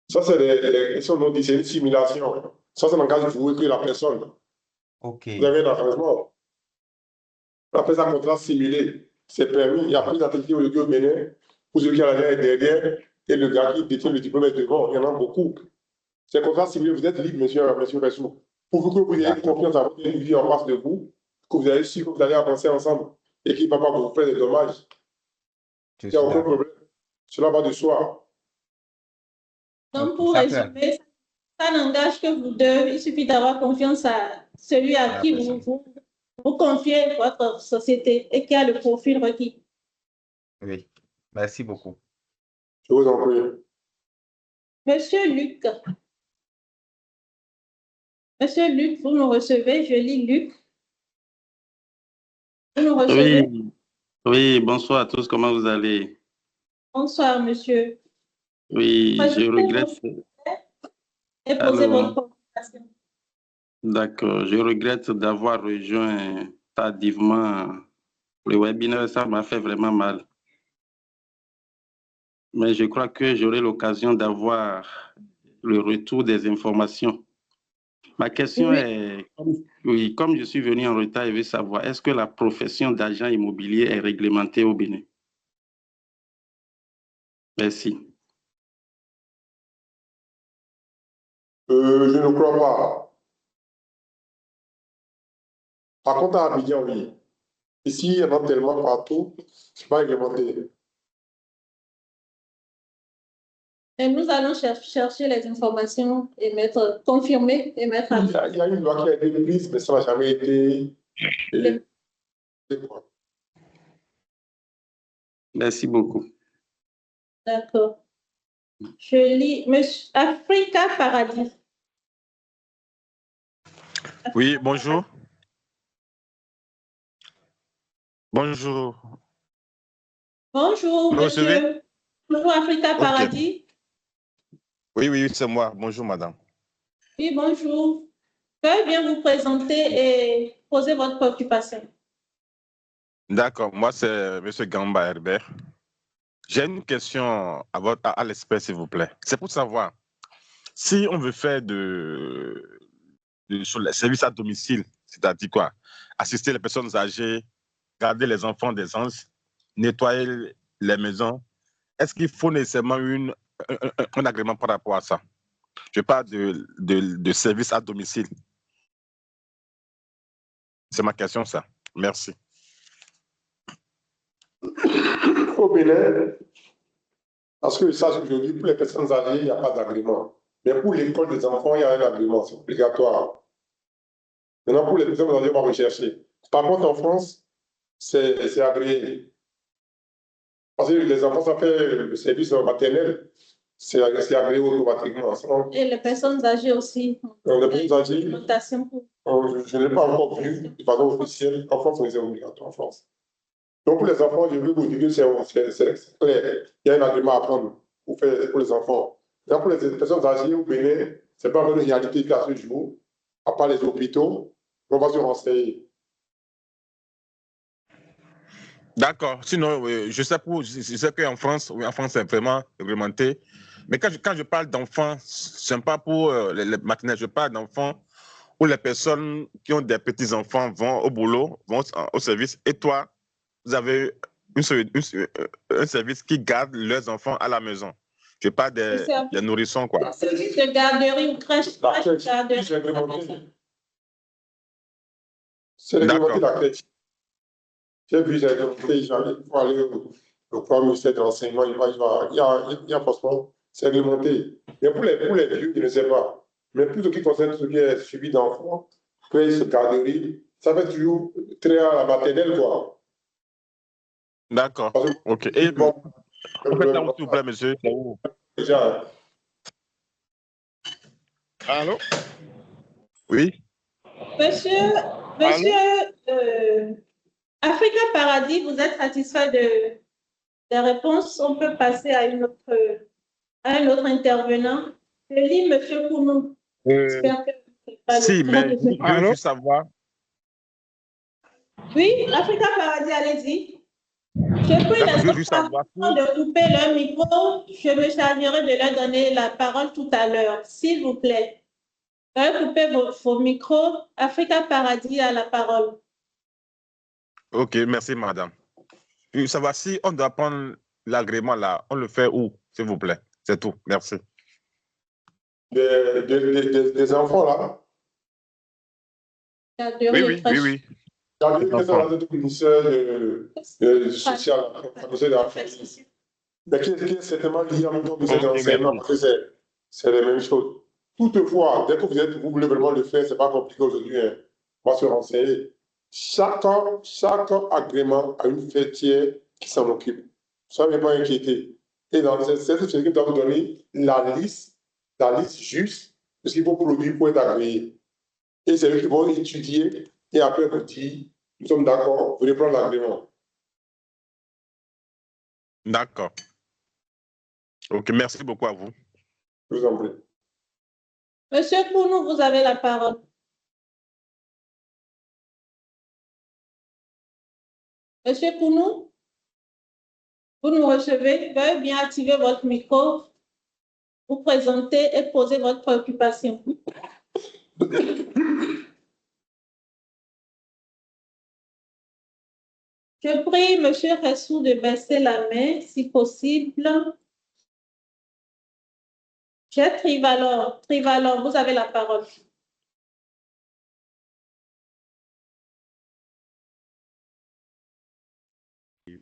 Ça, c'est des questions non dites, c'est une simulation. Ça n'engage vous que la personne. OK. Vous avez un engagement. Après ça, contrat simulé, c'est permis. Il n'y a plus d'activité au Bénin. Pour ceux qui ont la derrière, et le gars qui détient le diplôme est devant, il y en a beaucoup. Ces contrats simulés, vous êtes libre, monsieur Ressou. Pour que vous ayez confiance à votre vie en face de vous, que vous ayez su que vous allez avancer ensemble et qu'il ne va pas vous faire des dommages. Il n'y a aucun problème. Cela va de soi. Donc, pour résumer, ça n'engage que vous deux. Il suffit d'avoir confiance à celui à qui vous confiez votre société et qui a le profil requis. Oui, merci beaucoup. Je vous en prie. Monsieur Luc. Monsieur Luc, vous me recevez? Je lis Luc. Vous me recevez? Oui, oui, bonsoir à tous, comment vous allez? Bonsoir, monsieur. Oui, je regrette. Et posez votre préoccupation. D'accord, je regrette d'avoir rejoint tardivement le webinaire, ça m'a fait vraiment mal. Mais je crois que j'aurai l'occasion d'avoir le retour des informations. Ma question est, oui, comme je suis venu en retard, je veux savoir, est-ce que la profession d'agent immobilier est réglementée au Bénin? Merci. Je ne crois pas. Par contre, à Abidjan, oui. Ici, il y en a tellement partout, ce n'est pas réglementé. Et nous allons chercher les informations et confirmer et mettre à jour. Il y a une loi qui a été prise, mais ça n'a jamais été. Merci beaucoup. D'accord. Je lis Monsieur Africa Paradis. Oui, bonjour. Bonjour. Bonjour, Vous me recevez? monsieur. Bonjour, Africa Ok. Paradis. Oui, c'est moi. Bonjour, madame. Oui, bonjour. Veuillez bien vous présenter et poser votre préoccupation. D'accord. Moi, c'est M. Gamba Herbert. J'ai une question à l'expert, s'il vous plaît. C'est pour savoir si on veut faire sur les services à domicile, c'est-à-dire quoi? Assister les personnes âgées, garder les enfants des anges, nettoyer les maisons. Est-ce qu'il faut nécessairement un agrément par rapport à ça? Je parle de services à domicile. C'est ma question, ça. Merci. Au Bénin, parce que ça, aujourd'hui, pour les personnes âgées, il n'y a pas d'agrément. Mais pour l'école des enfants, il y a un agrément, c'est obligatoire. Maintenant, pour les personnes âgées, on va rechercher. Par contre, en France, c'est agréé. Parce que les enfants, ça fait le service maternel, c'est agréé automatiquement. Et les personnes âgées aussi. Les personnes âgées, Notation pour- je n'ai pas encore vu de façon officielle. En France, c'est obligatoire en France. Donc, pour les enfants, je veux vous dire que c'est clair. Il y a un agrément à prendre pour les enfants. Là, pour les personnes âgées au Bénin, ce n'est pas vraiment une réalité à ce jour, à part les hôpitaux, on va se renseigner. D'accord. Sinon, je sais qu'en France, c'est vraiment réglementé. Mais quand je parle d'enfants, ce n'est pas pour les maternelles, je parle d'enfants où les personnes qui ont des petits-enfants vont au boulot, vont au service. Et toi, vous avez un service qui garde leurs enfants à la maison. Je parle des nourrissons, quoi. Service de garderie ou crèche. La crèche, garderie. c'est réglementé. C'est réglementé la crèche. J'ai vu, j'ai réglementé, il faut aller au ministère de l'enseignement, il y a forcément, c'est réglementé. Mais pour les vieux, je ne sais pas. Mais pour ce qui concerne ce qui est suivi d'enfants, crèche, garderie, ça fait toujours très à la maternelle, quoi. D'accord. Parce que, OK. Et bon, s'il vous plaît, monsieur. déjà, Allô? Oui. Monsieur, Africa Paradis, vous êtes satisfait des réponses? On peut passer à un autre intervenant. Je lis monsieur Kounou. J'espère que c'est pas Si, le cas mais de ce- je veux juste savoir. Oui, Africa Paradis, allez-y. Je prie D'accord, je veux les juste enfants savoir. de couper leur micro. Je me chargerai de leur donner la parole tout à l'heure, s'il vous plaît. Veuillez couper vos micros. Africa Paradis a la parole. OK, merci, madame. Je veux savoir si on doit prendre l'agrément là, on le fait où, s'il vous plaît? C'est tout. Merci. des enfants, là. Oui. Dans le cadre du ministère social, du ministère de la famille. Mais qui est certainement lié en même temps au ministère de l'enseignement, parce que c'est la même chose. Toutefois, dès que vous voulez vraiment le faire, ce n'est pas compliqué aujourd'hui. Hein. On va se renseigner. Chaque agrément a une fêtière qui s'en occupe. Soyez pas inquiétés. Et dans cette société qui doit vous donner la liste juste de ce qu'il faut produire pour être agréé. Et c'est eux qui vont étudier et après vous dire, nous sommes d'accord, vous voulez prendre l'agrément. D'accord. OK, merci beaucoup à vous. Je vous en prie. Monsieur Kounou, vous avez la parole. Monsieur Kounou, vous nous recevez. Veuillez bien activer votre micro, vous présenter et poser votre préoccupation. Je prie monsieur Ressou de baisser la main, si possible. J'ai Trivalor. Trivalor, vous avez la parole.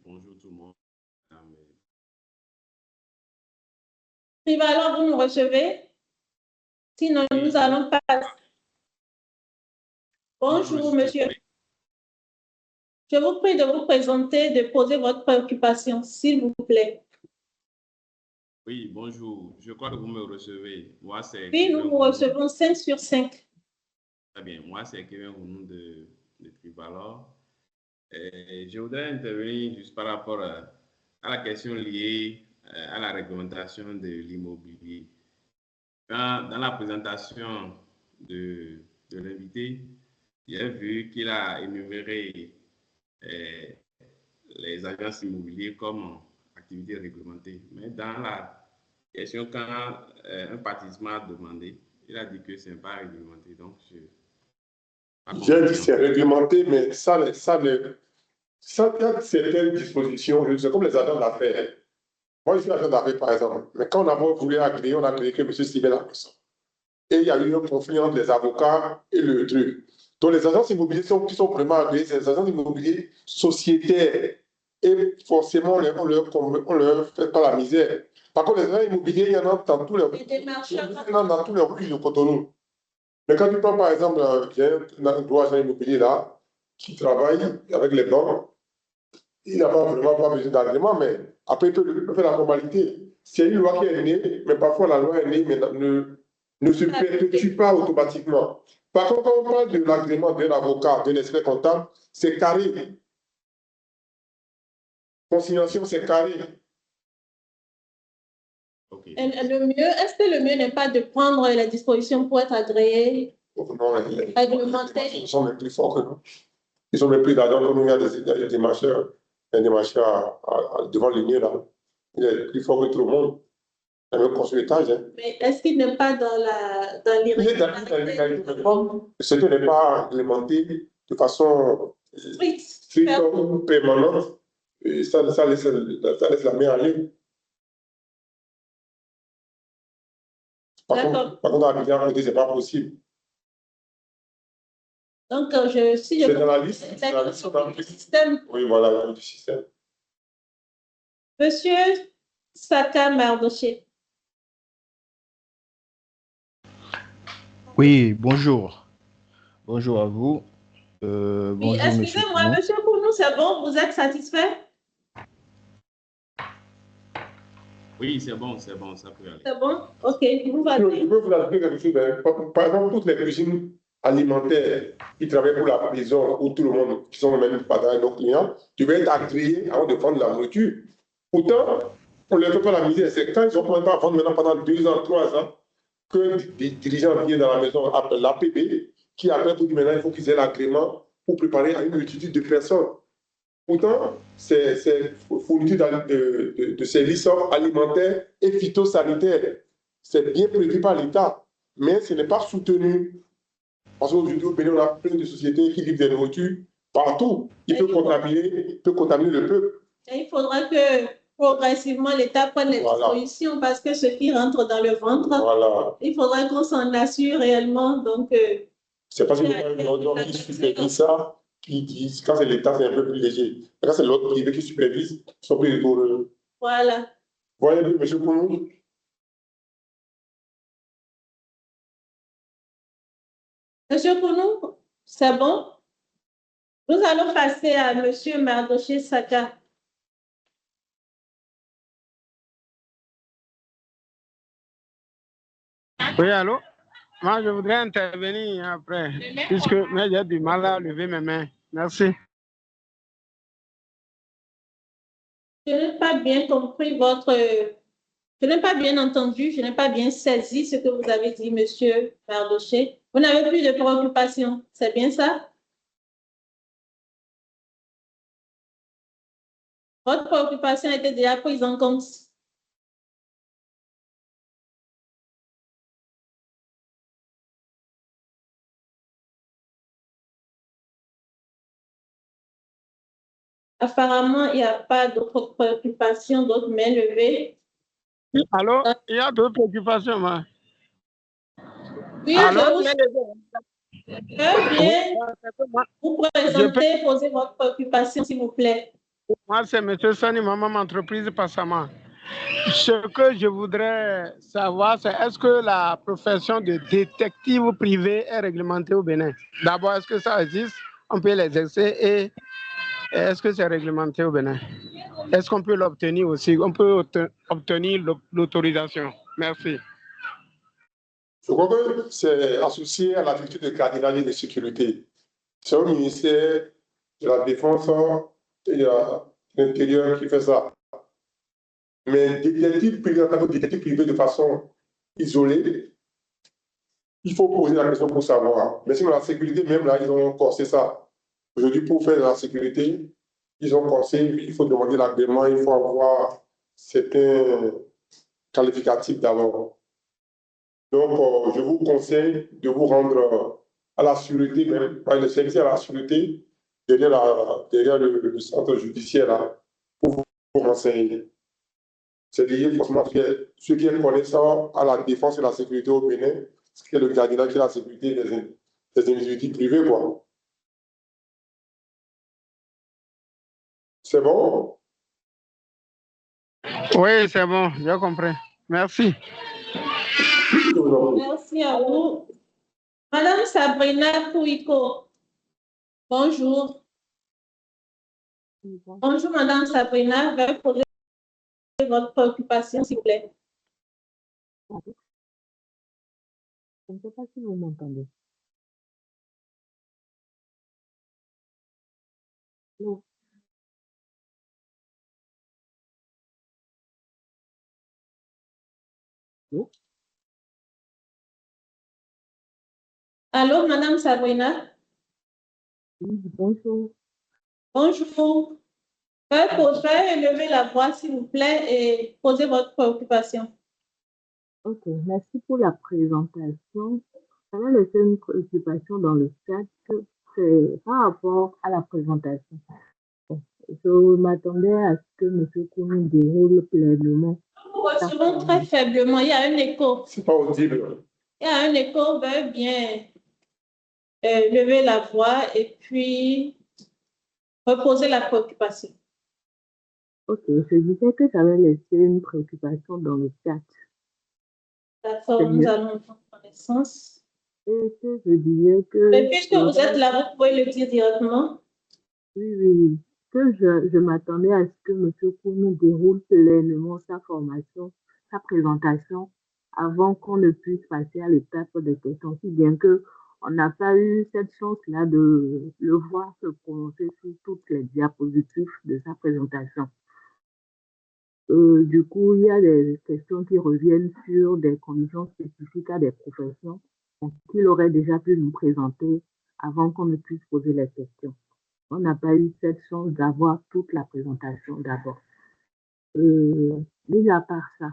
Bonjour tout le monde. Trivalor, vous nous recevez? Sinon, nous allons passer. Bonjour, monsieur. Je vous prie de vous présenter, de poser votre préoccupation, s'il vous plaît. Oui, bonjour. Je crois que vous me recevez. Moi, c'est Oui, nous vous recevons 5 sur 5. Très bien. Moi, c'est Kevin Rounou de Trivalor. Je voudrais intervenir juste par rapport à la question liée à la réglementation de l'immobilier. Dans la présentation de l'invité, j'ai vu qu'il a énuméré les agences immobilières comme activité réglementée. Mais dans la question, quand un participant a demandé, il a dit que ce n'est pas réglementé. Donc, j'ai dit que c'est réglementé, mais ça il y a certaines dispositions, c'est comme les agents d'affaires. Moi, je suis agent d'affaires, par exemple. Mais quand on a voulu agréer, on a agréé que M. Sibel a personne. Et il y a eu un conflit entre les avocats et le truc. Donc, les agences immobilières qui sont vraiment agréées, c'est les agences immobilières sociétaires. Et forcément, on leur fait pas la misère. Par contre, les agents immobiliers, il y en a dans tous les rues de Cotonou. Mais quand tu prends, par exemple, il y a un droit agent immobilier là, qui travaille avec les banques, il n'a pas vraiment pas besoin d'agrément, mais après, il peut faire la formalité. C'est une loi qui est née, mais parfois la loi est née, mais ne se perpétue pas automatiquement. Par contre, quand on parle de l'agrément d'un avocat, d'un expert comptable, c'est carré. Consignation, c'est carré. Okay. Est-ce que le mieux n'est pas de prendre les dispositions pour être agréé, réglementé? Ils sont les plus forts que nous. Ils ont plus d'argent que nous. Il y a des marcheurs devant l'Union là. Il est plus fort que tout le monde. Le même consultage. Hein. Mais est-ce qu'il n'est pas dans l'irrégularité? Ce qui n'est pas réglementé de façon stricte ou permanente, ça laisse la main en ligne. Par contre, à Abidjan, ce n'est pas possible. Donc, si je... C'est dans la liste. C'est dans le système. Oui, voilà, dans le système. Monsieur Saka Mardoché. Oui, bonjour. Bonjour à vous. Oui, excusez-moi, monsieur Kounou, c'est bon? Vous êtes satisfait? Oui, c'est bon, ça peut aller. C'est bon? Ok, vous va bien. Je veux vous ajouter quelque chose. Par exemple, toutes les cuisines alimentaires qui travaillent pour la prison ou tout le monde qui sont même pas dans nos clients, tu vas être agréé avant de prendre la nourriture. Pourtant, on ne leur fait pas la misère. C'est quand ils ont commencé à vendre maintenant pendant 2 ans, 3 ans, que des dirigeants viennent dans la maison, appellent l'APB, qui après pour dire maintenant il faut qu'ils aient l'agrément pour préparer à une multitude de personnes. Pourtant, c'est fourniture de services alimentaires et phytosanitaires. C'est bien prévu par l'État, mais ce n'est pas soutenu. Parce qu'aujourd'hui, au Bénin, on a plein de sociétés qui livrent des nourritures partout. Il peut contaminer le peuple. Et il faudra que progressivement l'État prenne les dispositions parce que ce qui rentre dans le ventre, il faudra qu'on s'en assure réellement. Donc, c'est parce qu'il y a une ordre qui supervise ça. Quand c'est l'État, c'est un peu plus léger. Quand c'est l'autre privé qui supervise, ils sont plus rigoureux. Voilà. Voyez, M. Kounou. Monsieur Kounou, c'est bon? Nous allons passer à Monsieur Mardoché Saka. Oui, allô? Moi, je voudrais intervenir après, puisque j'ai du mal à lever mes mains. Merci. Je n'ai pas bien compris je n'ai pas bien entendu, je n'ai pas bien saisi ce que vous avez dit, Monsieur Mardoché. Vous n'avez plus de préoccupation, c'est bien ça? Votre préoccupation a été déjà prise en compte. Apparemment, il n'y a pas d'autres préoccupations, d'autres mains levées. Allô? Il y a d'autres préoccupations, moi. Oui, allô? Je bien vous présenter, poser votre préoccupation, s'il vous plaît. Moi, c'est M. Sani, maman entreprise Passama. Ce que je voudrais savoir, c'est est-ce que la profession de détective privé est réglementée au Bénin? D'abord, est-ce que ça existe? On peut l'exercer et est-ce que c'est réglementé au Bénin? Est-ce qu'on peut l'obtenir aussi? On peut obtenir l'autorisation. Merci. Je crois que c'est associé à l'activité de cardinalité de sécurité. C'est au ministère de la défense et l'intérieur qui fait ça. Mais détective privé, en tant que détective privé de façon isolée, il faut poser la question pour savoir. Mais sinon, la sécurité, même là, ils ont corsé ça. Aujourd'hui, pour faire de la sécurité, ils ont corsé, il faut demander l'agrément, il faut avoir certains qualificatifs d'abord. Donc, je vous conseille de vous rendre à la sûreté, même, par le service à la sûreté, derrière le centre judiciaire, là, pour vous renseigner. C'est lié forcément à ceux qui est connaissant à la défense et la sécurité au Bénin, ce qui est le gardiennage et la sécurité des individus privés, quoi. C'est bon? Oui, c'est bon, j'ai compris. Merci. Merci à vous. Madame Sabrina Kouiko. Bonjour. Bonjour, Madame Sabrina. Veuillez poser votre préoccupation, s'il vous plaît. Je ne sais pas si vous m'entendez. Non. Non. Allô, Madame Sabrina? Oui, bonjour. Bonjour. Veuillez lever la voix, s'il vous plaît, et poser votre préoccupation. Ok, merci pour la présentation. Ça m'a laissé une préoccupation dans le chat, c'est par rapport à la présentation. Je m'attendais à ce que M. Kounou déroule pleinement. Nous recevons très faiblement, il y a un écho. C'est pas audible. Il y a un écho, veuillez bien lever la voix et puis reposer la préoccupation. Ok, je disais que j'avais laissé une préoccupation dans le chat. D'accord, nous allons prendre connaissance. Et que je disais que... Mais puisque vous êtes là, vous pouvez le dire directement. Oui. Que je m'attendais à ce que M. Kounou déroule pleinement sa formation, sa présentation, avant qu'on ne puisse passer à l'étape des questions, si bien qu'on n'a pas eu cette chance-là de le voir se prononcer sur toutes les diapositives de sa présentation. Du coup, il y a des questions qui reviennent sur des conditions spécifiques à des professions qu'il aurait déjà pu nous présenter avant qu'on ne puisse poser les questions. On n'a pas eu cette chance d'avoir toute la présentation d'abord. Mis à part ça,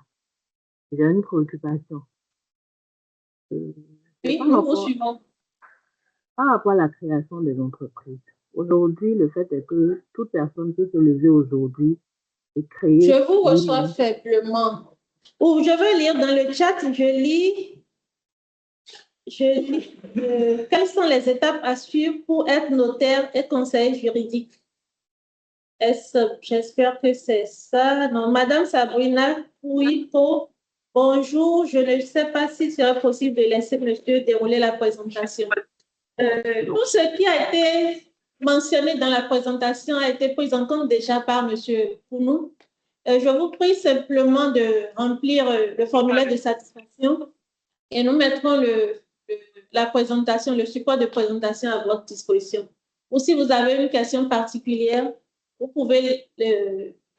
j'ai une préoccupation. Oui, nous vous suivons. Par rapport à la création des entreprises. Aujourd'hui, le fait est que toute personne peut se lever aujourd'hui et créer... Je vous reçois faiblement. Ou je veux lire dans le chat, je lis quelles sont les étapes à suivre pour être notaire et conseiller juridique. J'espère que c'est ça. Non, Madame Sabrina Kouiko, bonjour. Je ne sais pas s'il serait possible de laisser monsieur dérouler la présentation. Tout ce qui a été mentionné dans la présentation a été pris en compte déjà par monsieur Kounou. Je vous prie simplement de remplir le formulaire de satisfaction et nous mettrons la présentation, le support de présentation à votre disposition. Ou si vous avez une question particulière, vous pouvez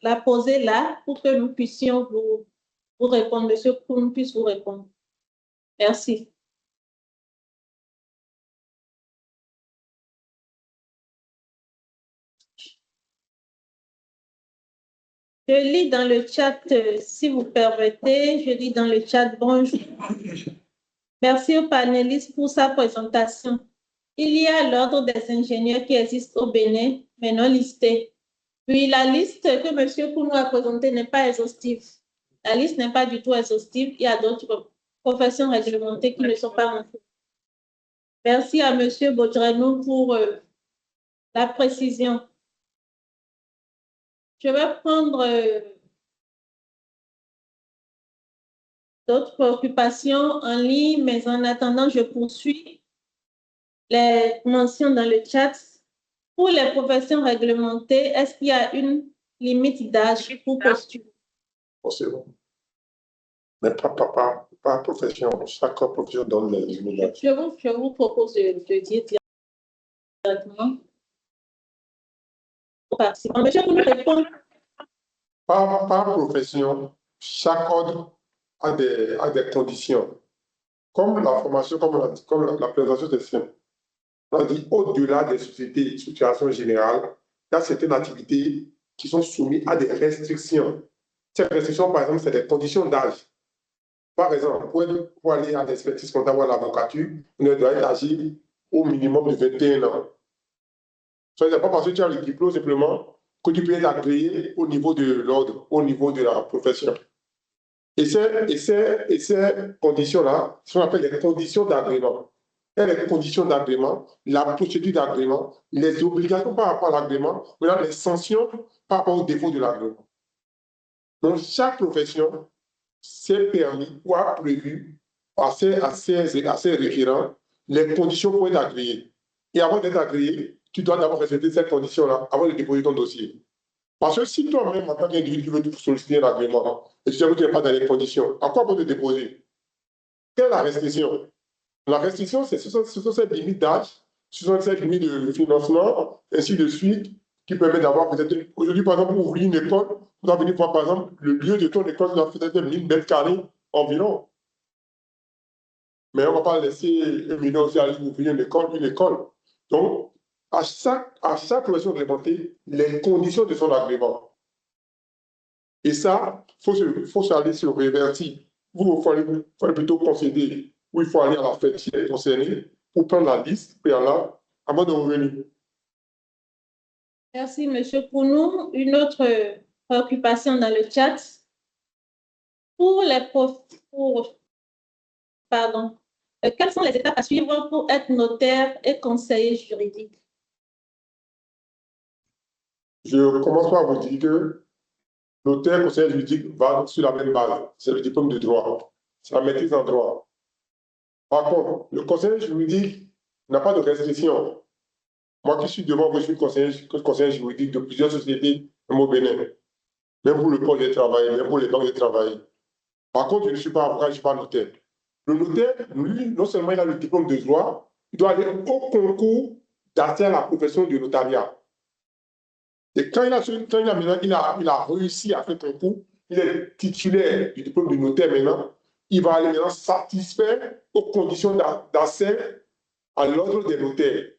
la poser là pour que nous puissions vous répondre, monsieur Kounou puisse vous répondre. Merci. Je lis dans le chat, si vous permettez, je lis dans le chat, bonjour. Merci aux panélistes pour sa présentation. Il y a l'ordre des ingénieurs qui existent au Bénin, mais non listés. Puis la liste que M. Kounou a présentée n'est pas exhaustive. La liste n'est pas du tout exhaustive. Il y a d'autres professions réglementées qui ne sont pas mentionnées. Merci à M. Bodrenou pour la précision. Je vais prendre d'autres préoccupations en ligne, mais en attendant, je poursuis les mentions dans le chat. Pour les professions réglementées, est-ce qu'il y a une limite d'âge pour postuler? Possible. Mais pas profession. Chaque profession donne les limites d'âge. Je vous propose de dire directement. participants. Monsieur Kounou répond. Par profession, chaque ordre a des conditions. Comme la formation, comme la présentation des simple. On a dit au-delà des sociétés de structuration générale, il y a certaines activités qui sont soumises à des restrictions. Ces restrictions, par exemple, c'est des conditions d'âge. Par exemple, pour aller à l'expertise comptable ou à l'avocature, on doit être âgé au minimum de 21 ans. Ce n'est pas parce que tu as le diplôme simplement que tu peux être agréé au niveau de l'ordre, au niveau de la profession. Et ces conditions-là, ce qu'on appelle les conditions d'agrément. Et les conditions d'agrément, la procédure d'agrément, les obligations par rapport à l'agrément, maintenant les sanctions par rapport au défaut de l'agrément. Donc, chaque profession s'est permis ou a prévu à ses référents les conditions pour être agréé. Et avant d'être agréé, tu dois d'abord respecter ces conditions-là avant de déposer ton dossier. Parce que si toi-même, en tant qu'individu, tu veux solliciter un agrément et tu sais que tu n'es pas dans les conditions, à quoi peut te déposer? Quelle est la restriction? La restriction, ce sont ces limites d'âge, ce sont ces limites de financement, ainsi de suite, qui permettent d'avoir peut-être. Aujourd'hui, par exemple, pour ouvrir une école, vous doit venir voir, par exemple, le lieu de ton école doit peut-être 1000 mètres carrés environ. Mais on ne va pas laisser un million aussi aller ouvrir une école. Donc, à chaque profession réglementée, les conditions de son agrément. Et ça, il faut aller se révertir. Il faut plutôt concéder, ou il faut aller à la fête concernée pour prendre la liste préalable avant de revenir. Merci, M. Kounou. Une autre préoccupation dans le chat. Quelles sont les étapes à suivre pour être notaire et conseiller juridique? Je commence par vous dire que notaire, conseiller juridique va sur la même base. C'est le diplôme de droit. C'est la maîtrise en droit. Par contre, le conseiller juridique n'a pas de restriction. Moi qui suis devant vous, je suis conseiller juridique de plusieurs sociétés au Bénin. Même pour le pôle de travail, même pour les banques de travail. Par contre, je ne suis pas avocat, je ne suis pas notaire. Le notaire, lui, non seulement il a le diplôme de droit, il doit aller au concours d'accès à la profession du notariat. Et quand il a réussi à faire concours, il est titulaire du diplôme de notaire maintenant, il va aller maintenant satisfaire aux conditions d'accès à l'ordre des notaires.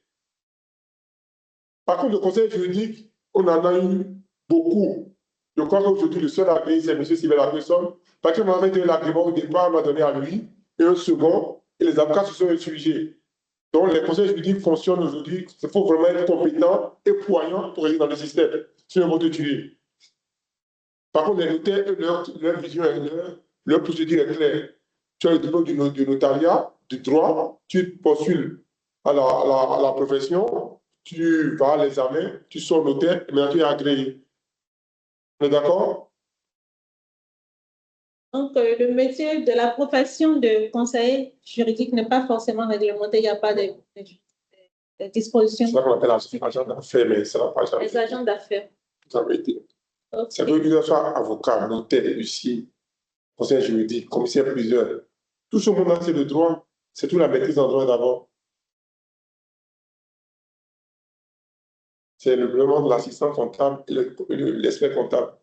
Par contre, le conseil juridique, on en a eu beaucoup. Je crois qu'aujourd'hui, le seul agréé, c'est M. Sylvain Lacresson, parce qu'il m'avait donné l'agrément au départ, m'a donné à lui, et un second, et les avocats se sont réfugiés. Donc, les conseils juridiques fonctionnent aujourd'hui. Il faut vraiment être compétent et poignant pour rester dans le système. Sinon, ils vont te tuer. Par contre, les notaires, leur vision est claire, leur procédure est claire. Tu as le diplôme du notariat, du droit, tu postules à la profession, tu vas à l'examen, tu sors notaire, et maintenant tu es agréé. On est d'accord? Donc, le métier de la profession de conseiller juridique n'est pas forcément réglementé, il n'y a pas de dispositions. C'est ça qu'on appelle agent d'affaires, mais ça n'a pas jamais les agents d'affaires. Ça veut dire. Okay. Ça veut dire que soit avocat, notaire, huissier, conseiller juridique, commissaire plusieurs. Tout ce monde-là, c'est le droit, c'est tout la maîtrise en droit d'abord. C'est vraiment de l'assistant comptable et l'expert comptable.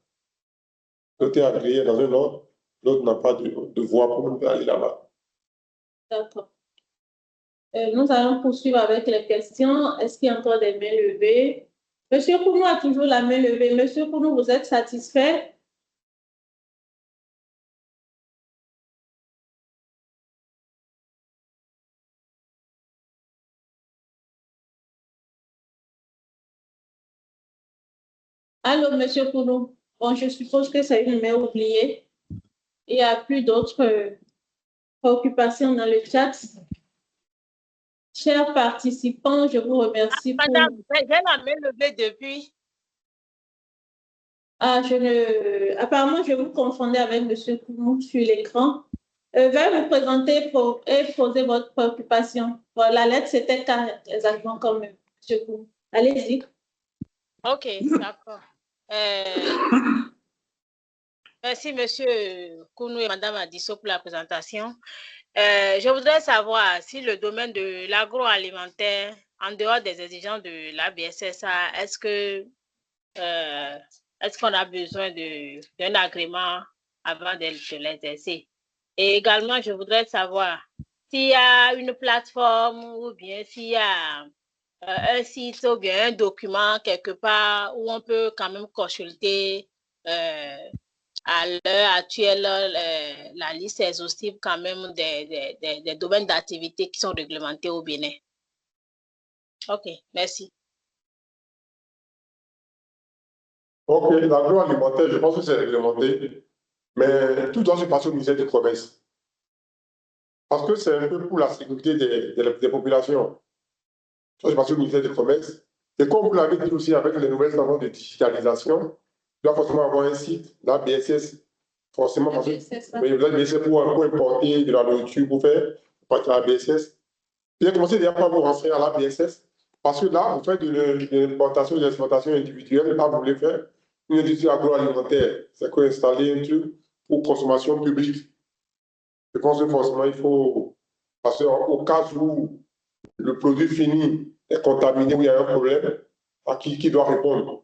Notaire agréé dans un ordre, l'autre n'a pas de voie pour aller là-bas. D'accord. Nous allons poursuivre avec les questions. Est-ce qu'il y a encore des mains levées? Monsieur Kounou a toujours la main levée. Monsieur Kounou, vous êtes satisfait? Allô, Monsieur Kounou. Bon, je suppose que c'est une main oubliée. Il n'y a plus d'autres préoccupations dans le chat. Chers participants, je vous remercie. Madame, j'ai la main levée depuis. Apparemment, je vous confondais avec M. Kounou sur l'écran. Veuillez vous présenter et poser votre préoccupation. Bon, la lettre, c'était exactement comme M. Kounou. Allez-y. OK, d'accord. Merci, M. Kounou et Mme Adisso pour la présentation. Je voudrais savoir si le domaine de l'agroalimentaire, en dehors des exigences de la BSSA, est-ce que est-ce qu'on a besoin d'un agrément avant de l'exercer? Et également, je voudrais savoir s'il y a une plateforme ou bien s'il y a un site ou bien un document quelque part où on peut quand même consulter à l'heure actuelle la liste exhaustive quand même des domaines d'activité qui sont réglementés au Bénin. OK, merci. OK, l'agroalimentaire, je pense que c'est réglementé, mais tout doit se passer au ministère du Commerce. Parce que c'est un peu pour la sécurité des populations. Ça se passe au ministère du Commerce. Et comme vous l'avez dit aussi avec les nouvelles tendances de digitalisation, il doit forcément avoir un site, la BSS, forcément, parce que la BSS pour importer de la nourriture, pour faire partie de la BSS. J'ai commencé déjà par vous renseigner à la BSS, parce que là, vous faites de l'importation et de l'exportation individuelle, là, vous voulez faire une industrie agroalimentaire, c'est quoi installer un truc pour consommation publique. Je pense que forcément, il faut, parce qu'au cas où le produit fini est contaminé, où il y a un problème, à qui doit répondre?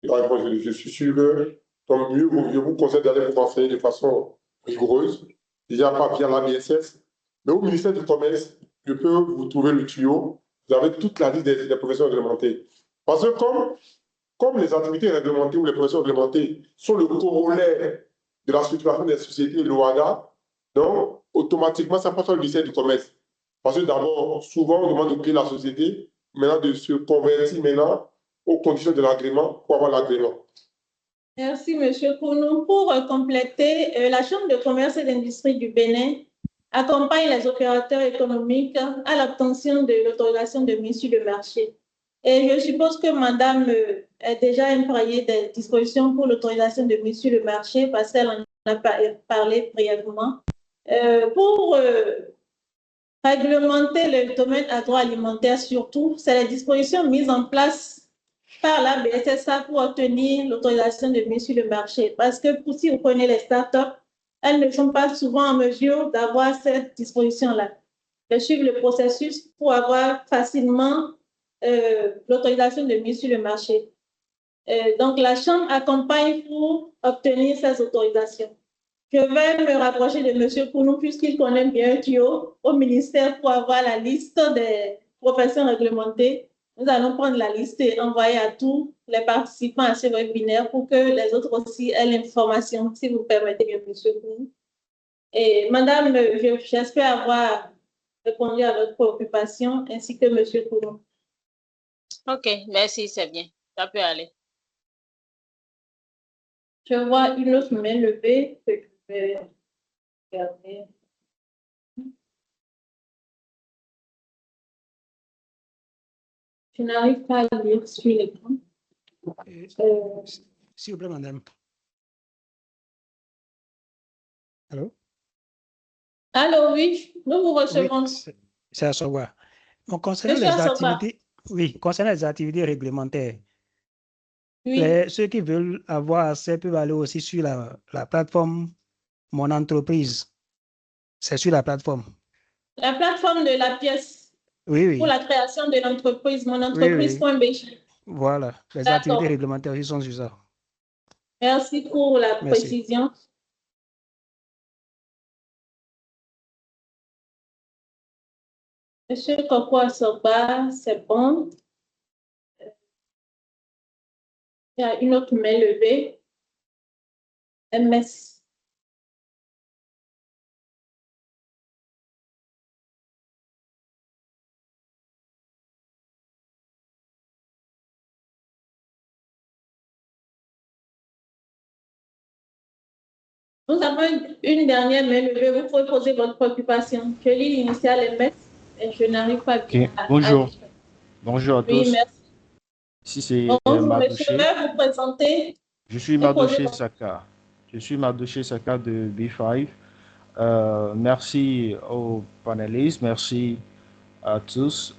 Il doit répondre. Je suis sûr que, tant mieux, je vous conseille d'aller vous renseigner de façon rigoureuse, déjà pas via la BSS, mais au ministère du Commerce, je peux vous trouver le tuyau, vous avez toute la liste des professions réglementées. Parce que comme les activités réglementées ou les professions réglementées sont le corollaire de la structuration des sociétés l'OADA, donc automatiquement, ça passe au ministère du Commerce. Parce que d'abord, souvent, on demande de créer la société, maintenant de se convertir maintenant aux conditions de l'agrément pour avoir l'agrément. Merci, M. Kounou. Pour compléter, la Chambre de commerce et d'industrie du Bénin accompagne les opérateurs économiques à l'obtention de l'autorisation de mise sur le marché. Et je suppose que Madame est déjà imprégnée des dispositions pour l'autorisation de mise sur le marché parce qu'elle en a parlé brièvement. Pour réglementer le domaine agroalimentaire surtout, c'est les dispositions mises en place par la BSSA pour obtenir l'autorisation de mise sur le marché. Parce que si vous prenez les startups, elles ne sont pas souvent en mesure d'avoir cette disposition-là, de suivre le processus pour avoir facilement l'autorisation de mise sur le marché. Donc, la Chambre accompagne pour obtenir ces autorisations. Je vais me rapprocher de M. Kounou puisqu'il connaît bien le tuyau au ministère pour avoir la liste des professions réglementées. Nous allons prendre la liste et envoyer à tous les participants à ce webinaire pour que les autres aussi aient l'information, si vous permettez bien, M. Kounou. Et Madame, j'espère avoir répondu à votre préoccupation ainsi que M. Kounou. OK, merci, c'est bien. Ça peut aller. Je vois une autre main levée que je vais regarder. Je n'arrive pas à lire sur l'écran. S'il vous plaît, madame. Allô? Allô, oui, nous vous recevons. Oui, c'est à savoir. Donc, concernant les activités réglementaires, oui. Ceux qui veulent avoir accès peuvent aller aussi sur la plateforme Mon Entreprise. C'est sur la plateforme. La plateforme de la pièce. Oui, oui. Pour la création de l'entreprise, monentreprise.bg. Oui. Voilà, les activités réglementaires ils sont sur ça. Merci pour la précision. Monsieur Koko Soba, c'est bon. Il y a une autre main levée. MS. Nous avons une dernière main levée. Vous pouvez poser votre préoccupation. Je lis l'initiale MS et je n'arrive pas bien à... Bonjour. Bonjour à tous. Oui, merci. Ici, c'est Madouché. Je vais vous présenter. Je suis Madouché Saka. Je suis Madouché Saka de B5. Merci aux panélistes. Merci à tous.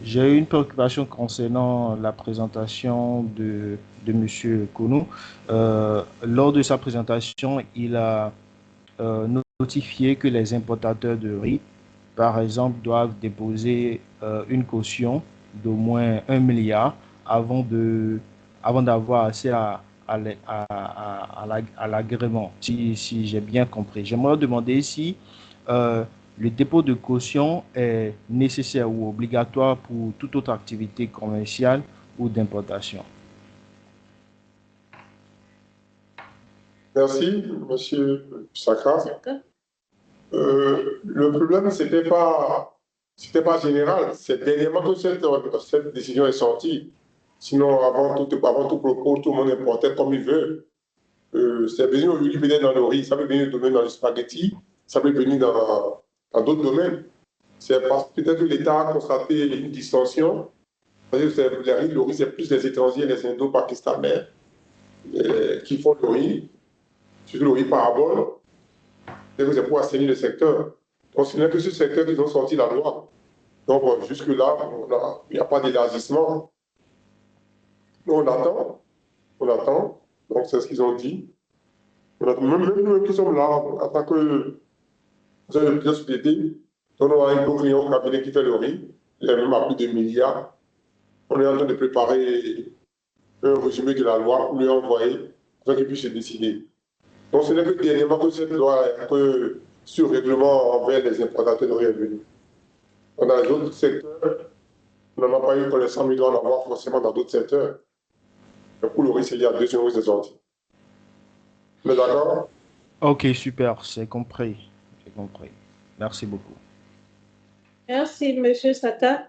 J'ai une préoccupation concernant la présentation de M. Kounou. Lors de sa présentation, il a notifié que les importateurs de riz, par exemple, doivent déposer une caution d'au moins 1 milliard avant de avant d'avoir accès à l'agrément, si j'ai bien compris. J'aimerais demander si le dépôt de caution est nécessaire ou obligatoire pour toute autre activité commerciale ou d'importation. Merci, Monsieur Sakra. Le problème, c'était pas général. C'est dernièrement que cette décision est sortie. Sinon, avant tout propos, tout le monde importait comme il veut. C'est venu aujourd'hui peut-être dans le riz, ça peut venir dans le spaghetti, ça peut venir dans d'autres domaines. C'est parce que peut-être que l'État a constaté une distorsion. C'est-à-dire que le riz, c'est plus les étrangers, les Indo-Pakistanais qui font le riz, surtout le riz parabole. C'est pour assainir le secteur. Donc, ce n'est que ce secteur qu'ils ont sorti la loi. Donc, jusque-là, il n'y a pas d'élargissement. Nous, on attend. Donc, c'est ce qu'ils ont dit. Même nous qui sommes là, en tant que société, on a un gros client au cabinet qui fait le riz, il est même à plus de milliards. On est en train de préparer un résumé de la loi pour lui envoyer, afin qu'il puisse se décider. Donc, ce n'est que dernièrement que cette loi, que sur règlement envers les importateurs de riz est venue. Dans les autres secteurs, on n'en a pas eu connaissance, mais il doit en avoir forcément dans d'autres secteurs. Mais pour le riz, il y a 2 jours de sortie. Mais d'accord? Ok, super, c'est compris. J'ai compris. Merci beaucoup. Merci, Monsieur Saka.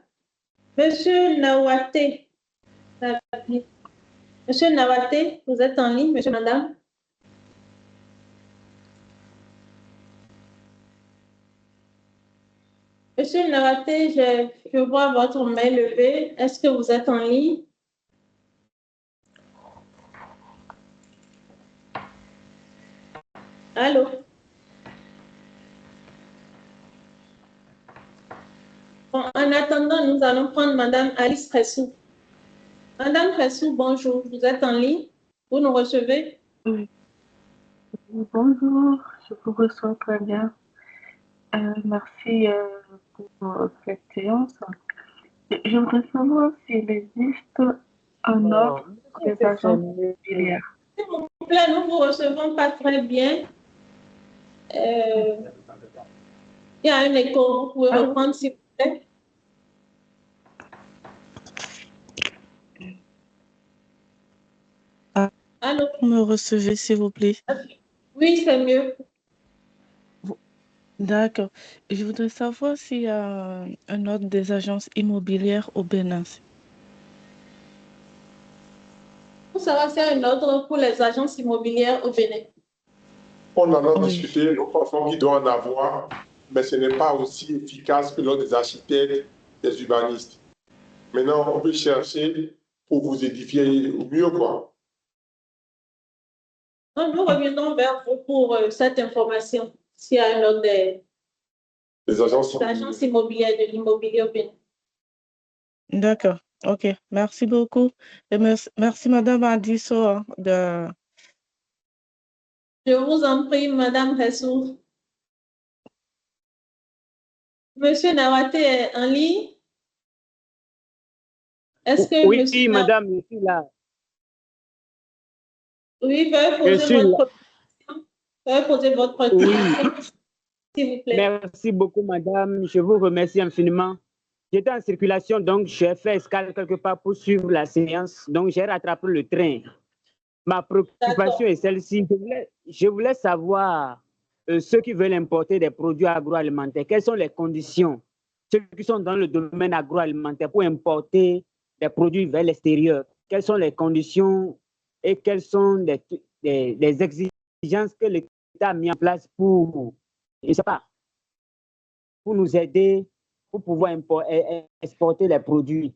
Monsieur Nawate. Monsieur Nawate, vous êtes en ligne, monsieur, madame? Monsieur Nawate, je vois votre main levée. Est-ce que vous êtes en ligne? Allô? Bon, en attendant, nous allons prendre Madame Alice Ressou. Madame Ressou, bonjour. Vous êtes en ligne? Vous nous recevez? Oui. Bonjour, je vous reçois très bien. Merci pour cette séance. Je voudrais savoir s'il existe un ordre des agences immobilières. S'il vous plaît, nous ne vous recevons pas très bien. Il y a un écho. Vous pouvez reprendre, s'il vous plaît? Allô? Vous me recevez, s'il vous plaît? Oui, c'est mieux. D'accord. Je voudrais savoir s'il y a un ordre des agences immobilières au Bénin. Pour savoir s'il y a un ordre pour les agences immobilières au Bénin. On en a discuté, nous pensons qu'il doit en avoir, mais ce n'est pas aussi efficace que l'ordre des architectes, des urbanistes. Maintenant, on peut chercher pour vous édifier au mieux, quoi. Nous reviendrons vers vous pour cette information, s'il y a un ordre des agences immobilières de l'immobilier au Bénin. D'accord. OK. Merci beaucoup. Et merci, Madame Adisso. Je vous en prie, Madame Ressou. Monsieur Nawate est en ligne? Est-ce que oui, monsieur madame, je suis là. Oui, veuillez poser votre question, s'il vous plaît. Merci beaucoup, madame. Je vous remercie infiniment. J'étais en circulation, donc j'ai fait escale quelque part pour suivre la séance. Donc, j'ai rattrapé le train. Ma préoccupation est celle-ci. Je voulais savoir ceux qui veulent importer des produits agroalimentaires. Quelles sont les conditions, ceux qui sont dans le domaine agroalimentaire, pour importer des produits vers l'extérieur? Quelles sont les conditions et quelles sont les exigences que l'État a mis en place pour, je sais pas, pour nous aider, pour pouvoir exporter les produits?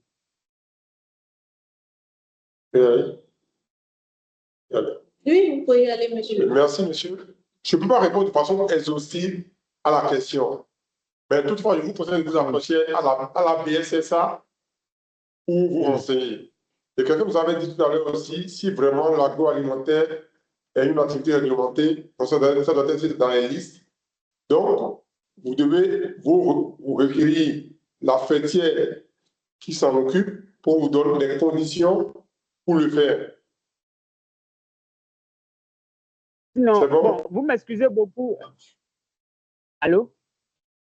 Oui, vous pouvez y aller, monsieur. Merci, monsieur. Je ne peux pas répondre de façon exhaustive à la question. Mais toutefois, je vous conseille de vous approcher à la BSSA pour vous renseigner. Et quelqu'un vous avait dit tout à l'heure aussi, si vraiment l'agroalimentaire est une activité réglementée, ça doit être dans les listes. Donc, vous devez vous requérir la fêtière qui s'en occupe pour vous donner les conditions pour le faire. Non, C'est bon? bon, vous m'excusez beaucoup. Allô?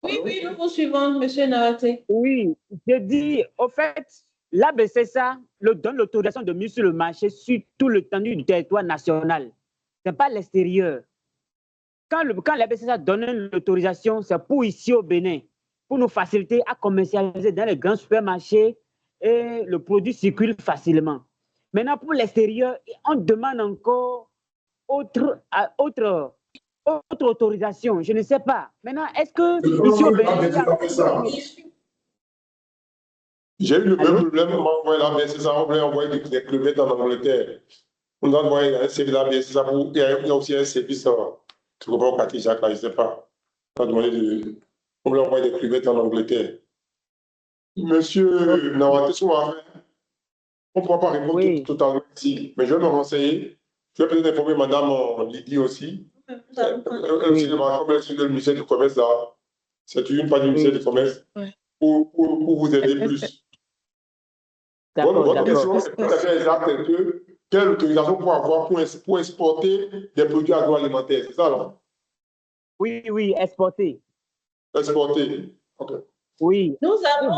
Oui, oui, nous vous suivons, M. Naraté. Oui, j'ai dit, au fait, l'ABCSA donne l'autorisation de mise sur le marché sur tout l'étendue du territoire national. Ce n'est pas l'extérieur. Quand l'ABCSA donne l'autorisation, c'est pour ici au Bénin, pour nous faciliter à commercialiser dans les grands supermarchés et le produit circule facilement. Maintenant, pour l'extérieur, on demande encore autre autorisation. Je ne sais pas. Maintenant, est-ce que ici au Bénin, j'ai eu le même problème, on m'a envoyé la BSSA, on voulait envoyer des kilomètres en Angleterre. On a envoyé un service de la BSSA, il y a aussi un service, tu comprends, Cathy Jacques, là, je ne sais pas. On a demandé on voulait envoyer des kilomètres en Angleterre. Monsieur Naraté, on ne pourra pas répondre totalement ici, mais je vais me renseigner. Je vais peut-être informer Madame Lydie aussi. Elle aussi, le ministère du Commerce, là. C'est une page du ministère du Commerce pour vous aider plus. Votre question est tout à fait exacte. Quelle autorisation pour avoir pour exporter des produits agroalimentaires? C'est ça, là? Oui, oui, exporter. Exporter. OK. Oui. Nous avons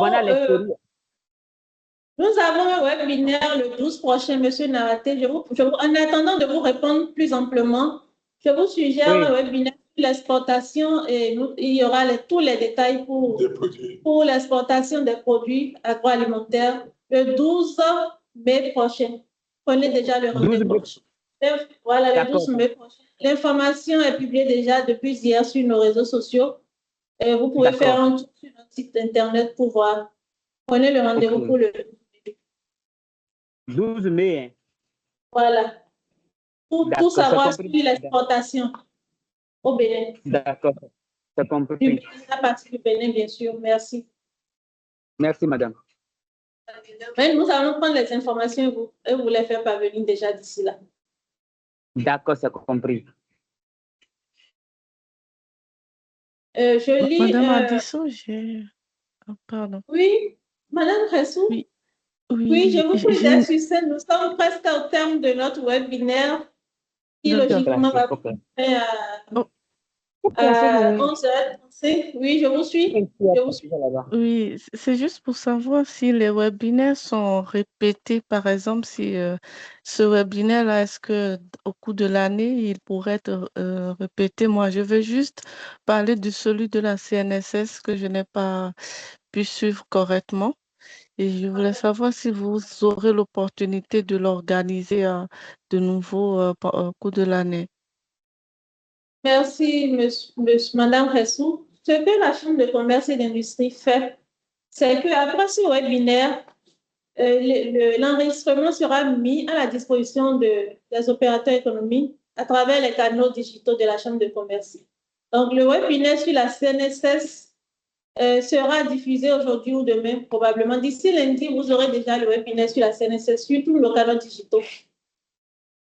un webinaire le 12 prochain, M. Naraté. En attendant de vous répondre plus amplement, je vous suggère un webinaire sur l'exportation et il y aura tous les détails pour l'exportation des produits agroalimentaires le 12 mai prochain. Prenez déjà le rendez-vous. Voilà, le 12 mai prochain. L'information est publiée déjà depuis hier sur nos réseaux sociaux. Et vous pouvez faire un tour sur notre site internet pour voir. Prenez le rendez-vous pour le 12 mai. Voilà. Pour tout savoir sur l'exportation au Bénin. D'accord. C'est compris. À partir du Bénin, bien sûr. Merci. Merci, madame. Mais nous allons prendre les informations et vous les faire parvenir déjà d'ici là. D'accord, c'est compris. Je lis. Madame Adissou, j'ai. Oh, pardon. Oui, Madame Ressou. Oui, je vous prie d'être sur scène. Nous sommes presque au terme de notre webinaire qui, logiquement, va faire à 11h. Oui, je vous suis. Oui, c'est juste pour savoir si les webinaires sont répétés. Par exemple, si ce webinaire-là, est-ce qu'au cours de l'année, il pourrait être répété? Moi, je veux juste parler de celui de la CNSS que je n'ai pas pu suivre correctement. Et je voulais savoir si vous aurez l'opportunité de l'organiser de nouveau au cours de l'année. Merci, Madame Ressou. Ce que la Chambre de commerce et d'industrie fait, c'est qu'après ce webinaire, l'enregistrement sera mis à la disposition des opérateurs économiques à travers les canaux digitaux de la Chambre de commerce. Donc, le webinaire sur la CNSS sera diffusé aujourd'hui ou demain, probablement. D'ici lundi, vous aurez déjà le webinaire sur la CNSS sur tous nos canaux digitaux.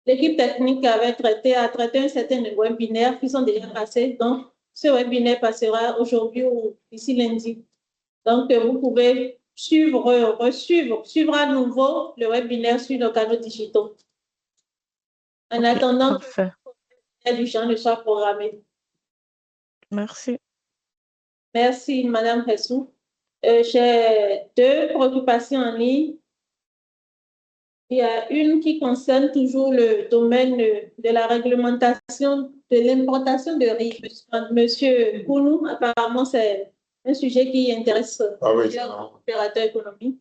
L'équipe technique a traité un certain webinaire qui sont déjà passés. Donc, ce webinaire passera aujourd'hui ou d'ici lundi. Donc, vous pouvez suivre à nouveau le webinaire sur nos canaux digitaux. En attendant que du champ ne soit programmé. Merci. Merci, Madame Ressou. J'ai deux préoccupations en ligne. Il y a une qui concerne toujours le domaine de la réglementation de l'importation de riz. Monsieur Kounou, apparemment, c'est un sujet qui intéresse les opérateurs économiques.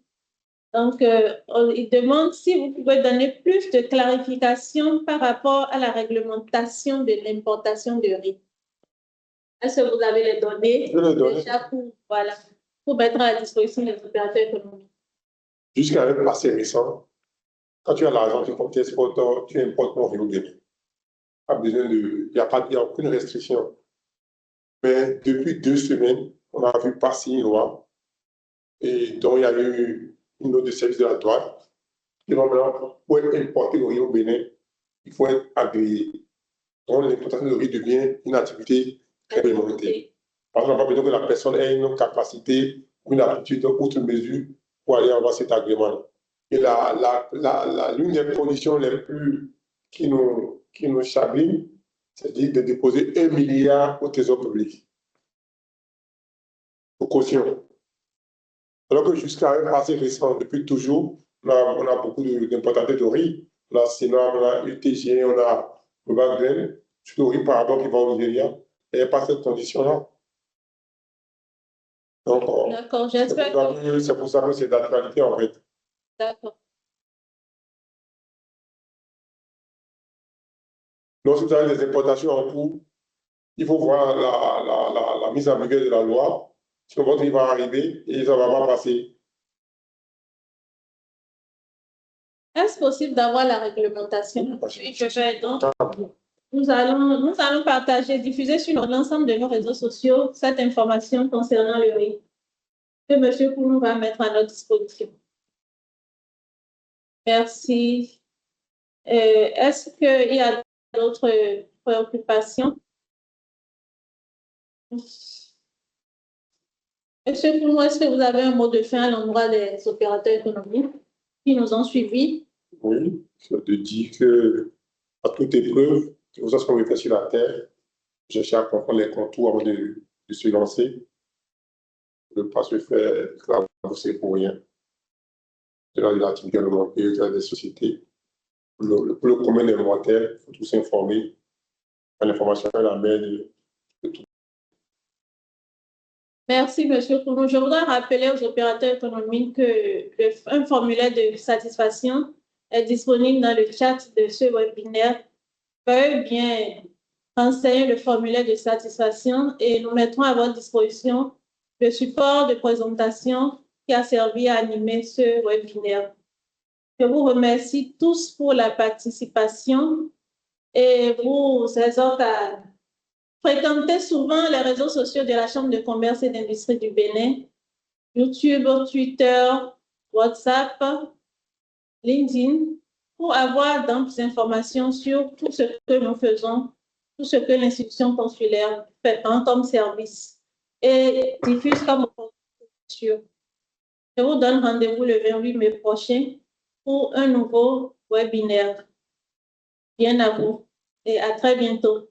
Donc, il demande si vous pouvez donner plus de clarification par rapport à la réglementation de l'importation de riz. Est-ce que vous avez les données déjà pour mettre à la disposition des opérateurs économiques? Jusqu'à un passé récent, quand tu as l'argent, tu exportes, tu importes ton riz au Bénin. Il n'y a aucune restriction. Mais depuis 2 semaines, on a vu passer une loi et donc il y a eu une note de service de la douane qui normalement, pour importer le riz au Bénin, il faut être agréé. Donc l'importation de riz devient une activité réglementée. Par exemple, on n'a pas besoin que la personne ait une capacité, une aptitude, outre mesure pour aller avoir cet agrément. Et l'une des conditions les plus qui nous chagrinent, c'est-à-dire de déposer 1 milliard au Trésor public, aux cautions. Alors que jusqu'à un passé récent, depuis toujours, on a beaucoup d'importateurs de riz. On a Sénat, on a UTG, on a Global sur le riz par rapport qui va au Nigeria. Il n'y a pas cette condition-là. Donc, d'accord, j'espère que... c'est pour ça que c'est d'actualité, en fait. D'accord. Donc, si vous avez des importations en cours, il faut voir la mise en vigueur de la loi. Sinon, votre riz va arriver et ça ne va pas passer. Est-ce possible d'avoir la réglementation? Oui, je vais donc. Nous allons partager, diffuser sur l'ensemble de nos réseaux sociaux cette information concernant le riz que M. Kounou va mettre à notre disposition. Merci. Est-ce qu'il y a d'autres préoccupations? Monsieur Kounou, est-ce que vous avez un mot de fin à l'endroit des opérateurs économiques qui nous ont suivis? Oui, c'est de dire que à toute épreuve, il faut qu'on réfléchit sur la terre, chercher à comprendre les contours avant de se lancer, ne pas se faire éclabousser pour rien. De là, de l'activité alimentaire, de des sociétés. Pour le commun des mortels, il faut tous s'informer. L'information est la mère de tout. Merci, M. Kounou. Je voudrais rappeler aux opérateurs économiques qu'un formulaire de satisfaction est disponible dans le chat de ce webinaire. Veuillez bien renseigner le formulaire de satisfaction et nous mettrons à votre disposition le support de présentation qui a servi à animer ce webinaire. Je vous remercie tous pour la participation et vous exhorte à fréquenter souvent les réseaux sociaux de la Chambre de commerce et d'industrie du Bénin, YouTube, Twitter, WhatsApp, LinkedIn, pour avoir d'amples informations sur tout ce que nous faisons, tout ce que l'institution consulaire fait comme service et diffuse comme opportunité. Je vous donne rendez-vous le 28 mai prochain pour un nouveau webinaire. Bien à vous et à très bientôt.